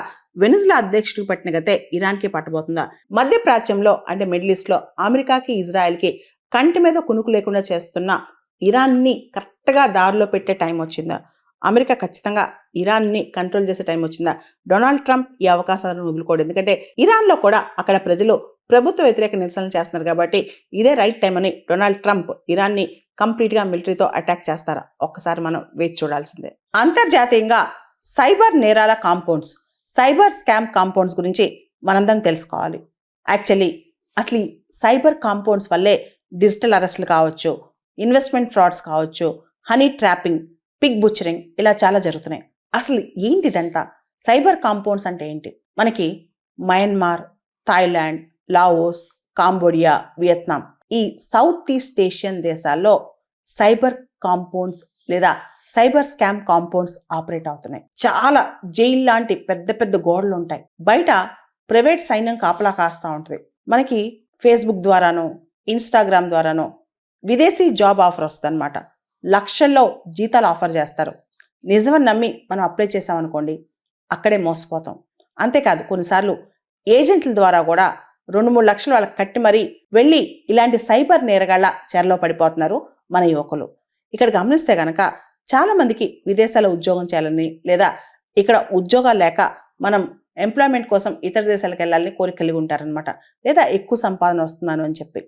వెనిజులా అధ్యక్షుడికి పట్టిన గతే ఇరాన్కి పట్టబోతుందా? మధ్యప్రాచ్యంలో అంటే మిడిల్ ఈస్ట్లో అమెరికాకి ఇజ్రాయెల్కి కంటి మీద కునుకు లేకుండా చేస్తున్న ఇరాన్ని కరెక్ట్గా దారిలో పెట్టే టైం వచ్చిందా? అమెరికా ఖచ్చితంగా ఇరాన్ని కంట్రోల్ చేసే టైం వచ్చిందా? డొనాల్డ్ ట్రంప్ ఈ అవకాశాలను వదులుకోడు. ఎందుకంటే ఇరాన్లో కూడా అక్కడ ప్రజలు ప్రభుత్వ వ్యతిరేక నిరసనలు చేస్తున్నారు కాబట్టి ఇదే రైట్ టైం అని డొనాల్డ్ ట్రంప్ ఇరాన్ని కంప్లీట్గా మిలిటరీతో అటాక్ చేస్తారా? ఒక్కసారి మనం వేచి చూడాల్సిందే. అంతర్జాతీయంగా సైబర్ నేరాల కాంపౌండ్స్, సైబర్ స్కామ్ కాంపౌండ్స్ గురించి మనందరం తెలుసుకోవాలి. యాక్చువల్లీ అసలు ఈ సైబర్ కాంపౌండ్స్ వల్లే డిజిటల్ అరెస్టులు కావచ్చు, ఇన్వెస్ట్మెంట్ ఫ్రాడ్స్ కావచ్చు, హనీ ట్రాపింగ్, పిగ్ బుచ్చరింగ్ ఇలా చాలా జరుగుతున్నాయి. అసలు ఏంటిదంతా? సైబర్ కాంపౌండ్స్ అంటే ఏంటి? మనకి Myanmar, Thailand, Laos, Cambodia, Vietnam ఈ సౌత్ ఈస్ట్ ఏషియన్ దేశాల్లో సైబర్ కాంపౌండ్స్ లేదా సైబర్ స్కామ్ కాంపౌండ్స్ ఆపరేట్ అవుతున్నాయి. చాలా జైలు లాంటి పెద్ద పెద్ద గోడలు ఉంటాయి. బయట ప్రైవేట్ సైన్యం కాపలా కాస్తూ ఉంటుంది. మనకి ఫేస్బుక్ ద్వారానో ఇన్స్టాగ్రామ్ ద్వారానో విదేశీ జాబ్ ఆఫర్ వస్తుంది అనమాట. లక్షల్లో జీతాలు ఆఫర్ చేస్తారు. నిజమని నమ్మి మనం అప్లై చేసామనుకోండి, అక్కడే మోసపోతాం. అంతేకాదు కొన్నిసార్లు ఏజెంట్ల ద్వారా కూడా 2-3 లక్షలు వాళ్ళకి కట్టి మరీ వెళ్ళి ఇలాంటి సైబర్ నేరగాళ్ల చెరలో పడిపోతున్నారు మన యువకులు. ఇక్కడ గమనిస్తే కనుక చాలామందికి విదేశాల్లో ఉద్యోగం చేయాలని లేదా ఇక్కడ ఉద్యోగాలు లేక మనం ఎంప్లాయ్మెంట్ కోసం ఇతర దేశాలకు వెళ్ళాలని కోరిక కలిగి ఉంటారనమాట. లేదా ఎక్కువ సంపాదన వస్తున్నాను అని చెప్పి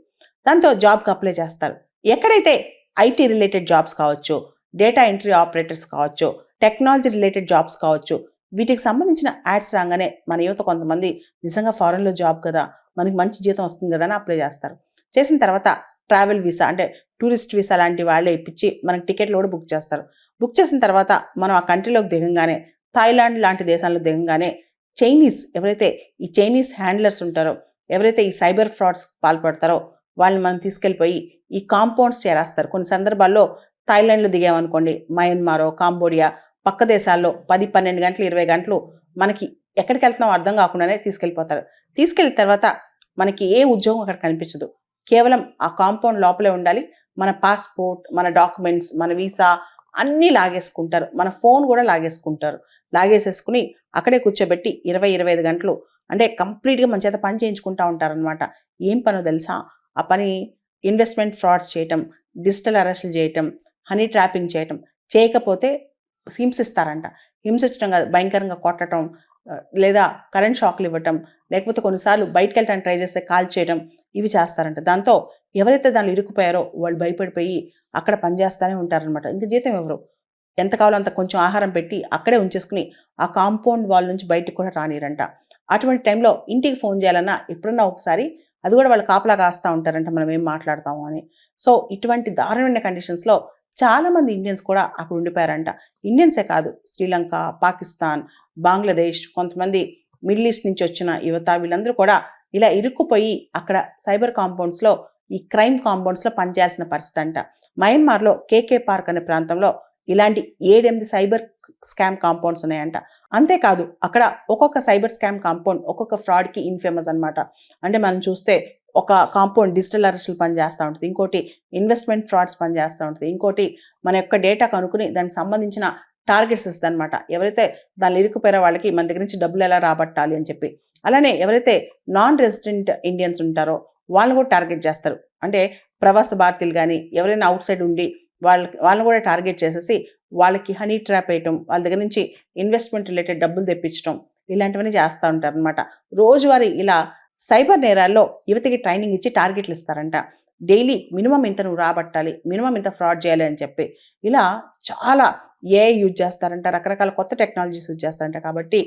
దాంతో జాబ్కి అప్లై చేస్తారు. ఎక్కడైతే ఐటీ రిలేటెడ్ జాబ్స్ కావచ్చు, డేటా ఎంట్రీ ఆపరేటర్స్ కావచ్చు, టెక్నాలజీ రిలేటెడ్ జాబ్స్ కావచ్చు, వీటికి సంబంధించిన యాడ్స్ రాగానే మన యువత కొంతమంది నిజంగా ఫారెన్లో జాబ్ కదా, మనకి మంచి జీతం వస్తుంది కదా అని అప్లై చేస్తారు. చేసిన తర్వాత ట్రావెల్ వీసా అంటే టూరిస్ట్ వీసా లాంటి వాళ్ళే ఇప్పించి మనకి టికెట్లు కూడా బుక్ చేస్తారు. బుక్ చేసిన తర్వాత మనం ఆ కంట్రీలోకి దిగంగానే, థాయిలాండ్ లాంటి దేశాల్లో దిగంగానే చైనీస్ ఎవరైతే ఈ చైనీస్ హ్యాండ్లర్స్ ఉంటారో, ఎవరైతే ఈ సైబర్ ఫ్రాడ్స్ పాల్పడతారో వాళ్ళని మనం తీసుకెళ్ళిపోయి ఈ కాంపౌండ్స్ చేరేస్తారు. కొన్ని సందర్భాల్లో థాయిలాండ్లో దిగామనుకోండి, మయన్మారో కాంబోడియా పక్క దేశాల్లో 10-12 గంటలు 20 గంటలు మనకి ఎక్కడికి వెళ్తున్నామో అర్థం కాకుండానే తీసుకెళ్ళిపోతారు. తీసుకెళ్ళిన తర్వాత మనకి ఏ ఉద్యోగం అక్కడ కనిపించదు. కేవలం ఆ కాంపౌండ్ లోపలే ఉండాలి. మన పాస్పోర్ట్, మన డాక్యుమెంట్స్, మన వీసా అన్నీ లాగేసుకుంటారు. మన ఫోన్ కూడా లాగేసుకుంటారు. లాగేసేసుకుని అక్కడే కూర్చోబెట్టి 20-25 గంటలు అంటే కంప్లీట్గా మన చేత పని చేయించుకుంటూ ఉంటారనమాట. ఏం పనో తెలుసా? ఆ పని ఇన్వెస్ట్మెంట్ ఫ్రాడ్స్ చేయటం, డిజిటల్ అరెస్టులు చేయటం, హనీ ట్రాపింగ్ చేయటం. చేయకపోతే హింసిస్తారంట. హింసించడం కాదు, భయంకరంగా కొట్టడం, లేదా కరెంట్ షాక్లు ఇవ్వటం, లేకపోతే కొన్నిసార్లు బయటకు వెళ్ళడానికి ట్రై చేస్తే కాల్ చేయడం, ఇవి చేస్తారంట. దాంతో ఎవరైతే దానిలో ఇరుక్కుపోయారో వాళ్ళు భయపడిపోయి అక్కడ పనిచేస్తూనే ఉంటారనమాట. ఇంకా జీతం ఎవరు, ఎంత కావాలో అంత కొంచెం ఆహారం పెట్టి అక్కడే ఉంచేసుకుని ఆ కాంపౌండ్ వాళ్ళ నుంచి బయటకు కూడా రానిరంట. అటువంటి టైంలో ఇంటికి ఫోన్ చేయాలన్నా ఎప్పుడన్నా ఒకసారి అది కూడా వాళ్ళు కాపలా కాస్తూ ఉంటారంట, మనం ఏం మాట్లాడతాము అని. సో ఇటువంటి దారుణమైన కండిషన్స్లో చాలా మంది ఇండియన్స్ కూడా అక్కడ ఉండిపోయారంట. ఇండియన్సే కాదు, శ్రీలంక, పాకిస్తాన్, బంగ్లాదేశ్, కొంతమంది మిడిల్ ఈస్ట్ నుంచి వచ్చిన యువత, వీళ్ళందరూ కూడా ఇలా ఇరుక్కుపోయి అక్కడ సైబర్ కాంపౌండ్స్లో, ఈ క్రైమ్ కాంపౌండ్స్లో పనిచేయాల్సిన పరిస్థితి అంట. మయన్మార్లో కేకే పార్క్ అనే ప్రాంతంలో ఇలాంటి 7-8 సైబర్ స్కామ్ కాంపౌండ్స్ ఉన్నాయంట. అంతేకాదు అక్కడ ఒక్కొక్క సైబర్ స్కామ్ కాంపౌండ్ ఒక్కొక్క ఫ్రాడ్కి ఇన్ఫేమస్ అనమాట. అంటే మనం చూస్తే ఒక కాంపౌండ్ డిజిటల్ అరెస్టులు పనిచేస్తూ ఉంటుంది, ఇంకోటి ఇన్వెస్ట్మెంట్ ఫ్రాడ్స్ పనిచేస్తూ ఉంటుంది, ఇంకోటి మన యొక్క డేటా కనుక్కుని దానికి సంబంధించిన టార్గెట్స్ ఇస్తుంది అనమాట. ఎవరైతే దాన్ని ఇరుక్కుపోయారో వాళ్ళకి మన దగ్గర నుంచి డబ్బులు ఎలా రాబట్టాలి అని చెప్పి. అలానే ఎవరైతే నాన్ రెసిడెంట్ ఇండియన్స్ ఉంటారో వాళ్ళని కూడా టార్గెట్ చేస్తారు. అంటే ప్రవాస భారతీయులు కానీ ఎవరైనా అవుట్ సైడ్ ఉండి వాళ్ళని కూడా టార్గెట్ చేసేసి వాళ్ళకి హనీ ట్రాప్ వేయటం, వాళ్ళ దగ్గర నుంచి ఇన్వెస్ట్మెంట్ రిలేటెడ్ డబ్బులు తెప్పించడం, ఇలాంటివన్నీ చేస్తూ ఉంటారు అనమాట. రోజువారీ ఇలా సైబర్ నేరాల్లో యువతికి ట్రైనింగ్ ఇచ్చి టార్గెట్లు ఇస్తారంట. డైలీ మినిమం ఇంత నువ్వు రాబట్టాలి, మినిమం ఇంత ఫ్రాడ్ చేయాలి అని చెప్పి. ఇలా చాలా ఏఐ యూజ్ చేస్తారంట, రకరకాల కొత్త టెక్నాలజీస్ యూజ్ చేస్తారంట. కాబట్టి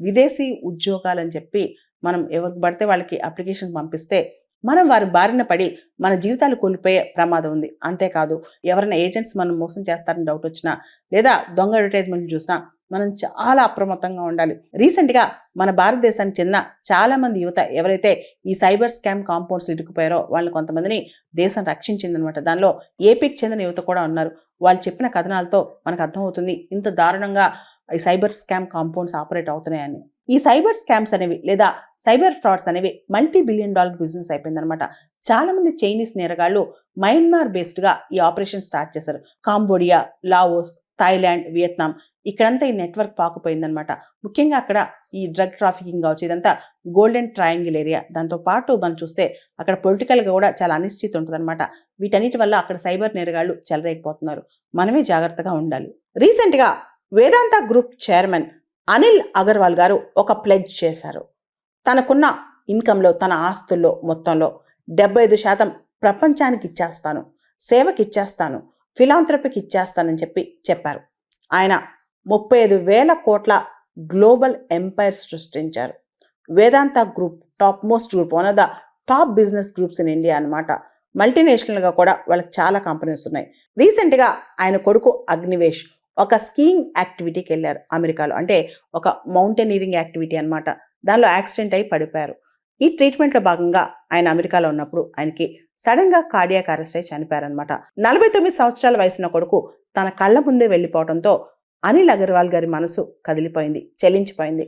విదేశీ ఉద్యోగాలు అని చెప్పి మనం ఎవరికి పడితే వాళ్ళకి అప్లికేషన్ పంపిస్తే మనం వారి బారిన పడి మన జీవితాలు కోల్పోయే ప్రమాదం ఉంది. అంతేకాదు ఎవరైనా ఏజెంట్స్ మనం మోసం చేస్తారని డౌట్ వచ్చినా, లేదా దొంగ అడ్వర్టైజ్మెంట్ చూసినా మనం చాలా అప్రమత్తంగా ఉండాలి. రీసెంట్గా మన భారతదేశానికి చెందిన చాలా మంది యువత ఎవరైతే ఈ సైబర్ స్కామ్ కాంపౌండ్స్ ఇరుక్కుపోయారో వాళ్ళని కొంతమందిని దేశం రక్షించిందనమాట. దానిలో ఏపీకి చెందిన యువత కూడా ఉన్నారు. వాళ్ళు చెప్పిన కథనాలతో మనకు అర్థమవుతుంది ఇంత దారుణంగా ఈ సైబర్ స్కామ్ కాంపౌండ్స్ ఆపరేట్ అవుతున్నాయని. ఈ సైబర్ స్కామ్స్ అనేవి లేదా సైబర్ ఫ్రాడ్స్ అనేవి $multi-billion బిజినెస్ అయిపోయిందనమాట. చాలా మంది చైనీస్ నేరగాళ్లు మయన్మార్ బేస్డ్గా ఈ ఆపరేషన్ స్టార్ట్ చేశారు. కాంబోడియా, లావోస్, థాయిలాండ్, వియత్నాం, ఇక్కడంతా ఈ నెట్వర్క్ పాకుపోయిందనమాట. ముఖ్యంగా అక్కడ ఈ డ్రగ్ ట్రాఫికింగ్ కావచ్చు, ఇదంతా గోల్డెన్ ట్రయాంగిల్ ఏరియా. దాంతోపాటు మనం చూస్తే అక్కడ పొలిటికల్గా కూడా చాలా అనిశ్చితి ఉంటుందన్నమాట. వీటన్నిటి వల్ల అక్కడ సైబర్ నేరగాళ్లు చెలరేగిపోతున్నారు. మనమే జాగ్రత్తగా ఉండాలి. రీసెంట్గా వేదాంత గ్రూప్ చైర్మన్ అనిల్ అగర్వాల్ గారు ఒక ప్లెడ్జ్ చేశారు. తనకున్న ఇన్కంలో, తన ఆస్తుల్లో మొత్తంలో 75% ప్రపంచానికి ఇచ్చేస్తాను, సేవకి ఇచ్చేస్తాను, ఫిలాంథ్రపీకి ఇచ్చేస్తానని చెప్పారు. ఆయన 35,000 కోట్ల గ్లోబల్ ఎంపైర్ సృష్టించారు. Vedanta group top most group, one of the top business groups in India అనమాట. మల్టీనేషనల్గా కూడా వాళ్ళకి చాలా కంపెనీస్ ఉన్నాయి. రీసెంట్గా ఆయన కొడుకు అగ్నివేష్ ఒక స్కీయింగ్ యాక్టివిటీకి వెళ్ళారు అమెరికాలో. అంటే ఒక మౌంటైనీరింగ్ యాక్టివిటీ అనమాట. దానిలో యాక్సిడెంట్ అయి పడిపోయారు. ఈ ట్రీట్మెంట్లో భాగంగా ఆయన అమెరికాలో ఉన్నప్పుడు ఆయనకి సడన్గా కార్డియాక్ అరెస్ట్ అయి చనిపోయారనమాట. 49 సంవత్సరాల వయసున్న కొడుకు తన కళ్ళ ముందే వెళ్ళిపోవడంతో అనిల్ అగర్వాల్ గారి మనసు కదిలిపోయింది, చెల్లించిపోయింది.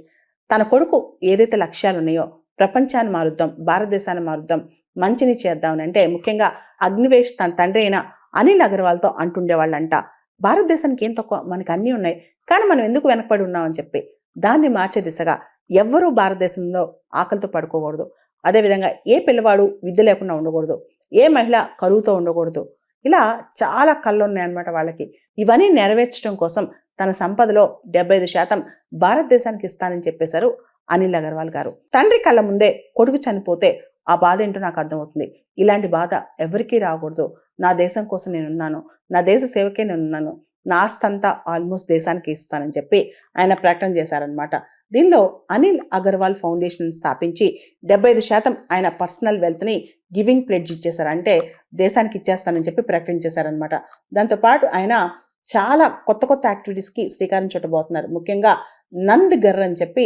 తన కొడుకు ఏదైతే లక్ష్యాలు ఉన్నాయో, ప్రపంచాన్ని మారుద్దాం, భారతదేశాన్ని మారుద్దాం, మంచిని చేద్దామని, అంటే ముఖ్యంగా అగ్నివేష్ తన తండ్రి అయిన అనిల్ అగర్వాల్తో అంటుండేవాళ్ళంట, భారతదేశానికి ఏం తక్కువ, మనకి అన్నీ ఉన్నాయి, కానీ మనం ఎందుకు వెనకపడి ఉన్నామని చెప్పి. దాన్ని మార్చే దిశగా ఎవ్వరూ భారతదేశంలో ఆకలితో పడుకోకూడదు. అదేవిధంగా ఏ పిల్లవాడు విద్య లేకుండా ఉండకూడదు, ఏ మహిళ కరువుతో ఉండకూడదు. ఇలా చాలా కళ్ళు ఉన్నాయన్నమాట వాళ్ళకి. ఇవన్నీ నెరవేర్చడం కోసం తన సంపదలో 75% భారతదేశానికి ఇస్తానని చెప్పేశారు అనిల్ అగర్వాల్ గారు. తండ్రి కళ్ళ ముందే కొడుకు చనిపోతే ఆ బాధ ఏంటో నాకు అర్థమవుతుంది. ఇలాంటి బాధ ఎవరికీ రాకూడదు. నా దేశం కోసం నేనున్నాను, నా దేశ సేవకే నేనున్నాను, నా ఆస్తంతా ఆల్మోస్ట్ దేశానికి ఇస్తానని చెప్పి ఆయన ప్రకటన చేశారనమాట. దీనిలో అనిల్ అగర్వాల్ ఫౌండేషన్ స్థాపించి 75% ఆయన పర్సనల్ వెల్త్ని గివింగ్ ప్లెడ్జ్ ఇచ్చేశారు. అంటే దేశానికి ఇచ్చేస్తానని చెప్పి ప్రకటించేశారనమాట. దాంతోపాటు ఆయన చాలా కొత్త కొత్త యాక్టివిటీస్కి శ్రీకారం చుట్టబోతున్నారు. ముఖ్యంగా నంద్ గర్ అని చెప్పి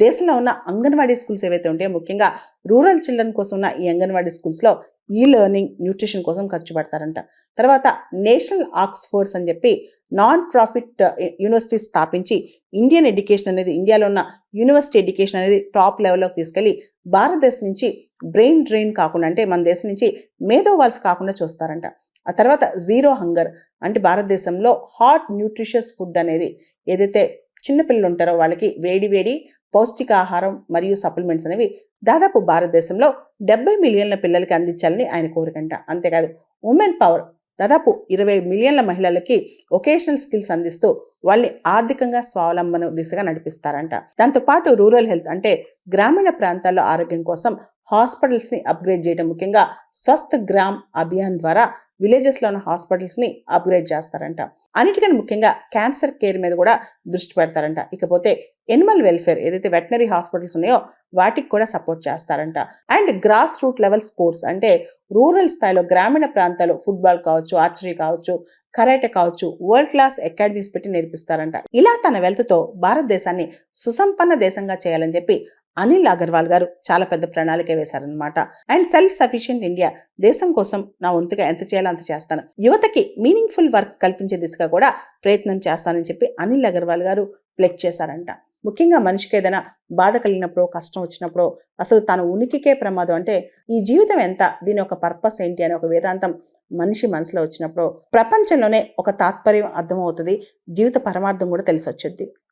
దేశంలో ఉన్న అంగన్వాడీ స్కూల్స్ ఏవైతే ఉంటాయో, ముఖ్యంగా రూరల్ చిల్డ్రన్ కోసం ఉన్న ఈ అంగన్వాడీ స్కూల్స్లో ఈ లెర్నింగ్, న్యూట్రిషన్ కోసం ఖర్చు పెడతారంట. తర్వాత నేషనల్ ఆక్స్ఫోర్డ్స్ అని చెప్పి నాన్ ప్రాఫిట్ యూనివర్సిటీ స్థాపించి ఇండియన్ ఎడ్యుకేషన్ అనేది, ఇండియాలో ఉన్న యూనివర్సిటీ ఎడ్యుకేషన్ అనేది టాప్ లెవెల్లోకి తీసుకెళ్ళి భారతదేశం నుంచి బ్రెయిన్ డ్రెయిన్ కాకుండా, అంటే మన దేశం నుంచి మేధోవాల్స్ కాకుండా చూస్తారంట. ఆ తర్వాత జీరో హంగర్, అంటే భారతదేశంలో హాట్ న్యూట్రిషియస్ ఫుడ్ అనేది, ఏదైతే చిన్నపిల్లలు ఉంటారో వాళ్ళకి వేడి వేడి పౌష్టికాహారం మరియు సప్లిమెంట్స్ అనేవి దాదాపు భారతదేశంలో 70 మిలియన్ల పిల్లలకి అందించాలని ఆయన కోరికంట. అంతేకాదు ఉమెన్ పవర్, దాదాపు 20 మిలియన్ల మహిళలకి వొకేషనల్ స్కిల్స్ అందిస్తూ వాళ్ళని ఆర్థికంగా స్వావలంబన దిశగా నడిపిస్తారంట. దాంతోపాటు రూరల్ హెల్త్, అంటే గ్రామీణ ప్రాంతాల్లో ఆరోగ్యం కోసం హాస్పిటల్స్ని అప్గ్రేడ్ చేయడం, ముఖ్యంగా స్వస్థ్ గ్రామ్ అభియాన్ ద్వారా విలేజెస్లో ఉన్న హాస్పిటల్స్ని అప్గ్రేడ్ చేస్తారంట. అన్నిటికన్నా ముఖ్యంగా క్యాన్సర్ కేర్ మీద కూడా దృష్టి పెడతారంట. ఇకపోతే ఎనిమల్ వెల్ఫేర్, ఏదైతే వెటనరీ హాస్పిటల్స్ ఉన్నాయో వాటికి కూడా సపోర్ట్ చేస్తారంట. And grass root level sports, అంటే రూరల్ స్థాయిలో గ్రామీణ ప్రాంతాల్లో ఫుట్బాల్ కావచ్చు, ఆర్చరీ కావచ్చు, కరాటే కావచ్చు, వరల్డ్ క్లాస్ అకాడమీస్ పెట్టి నేర్పిస్తారంట. ఇలా తన వెల్త్తో భారతదేశాన్ని సుసంపన్న దేశంగా చేయాలని చెప్పి అనిల్ అగర్వాల్ గారు చాలా పెద్ద ప్రణాళిక వేశారనమాట. అండ్ సెల్ఫ్ సఫిషియెంట్ ఇండియా, దేశం కోసం నా వంతుగా ఎంత చేయాలో అంత చేస్తాను, యువతకి మీనింగ్ఫుల్ వర్క్ కల్పించే దిశగా కూడా ప్రయత్నం చేస్తానని చెప్పి అనిల్ అగర్వాల్ గారు ప్లెడ్జ్ చేశారంట. ముఖ్యంగా మనిషికి ఏదైనా బాధ కలిగినప్పుడు, కష్టం వచ్చినప్పుడు, అసలు తన ఉనికికే ప్రమాదం అంటే ఈ జీవితం ఎంత, దీని ఒక పర్పస్ ఏంటి అనే ఒక వేదాంతం మనిషి మనసులో వచ్చినప్పుడు ప్రపంచంలోనే ఒక తాత్పర్యం అర్థమవుతుంది, జీవిత పరమార్థం కూడా తెలిసి వచ్చుద్ది.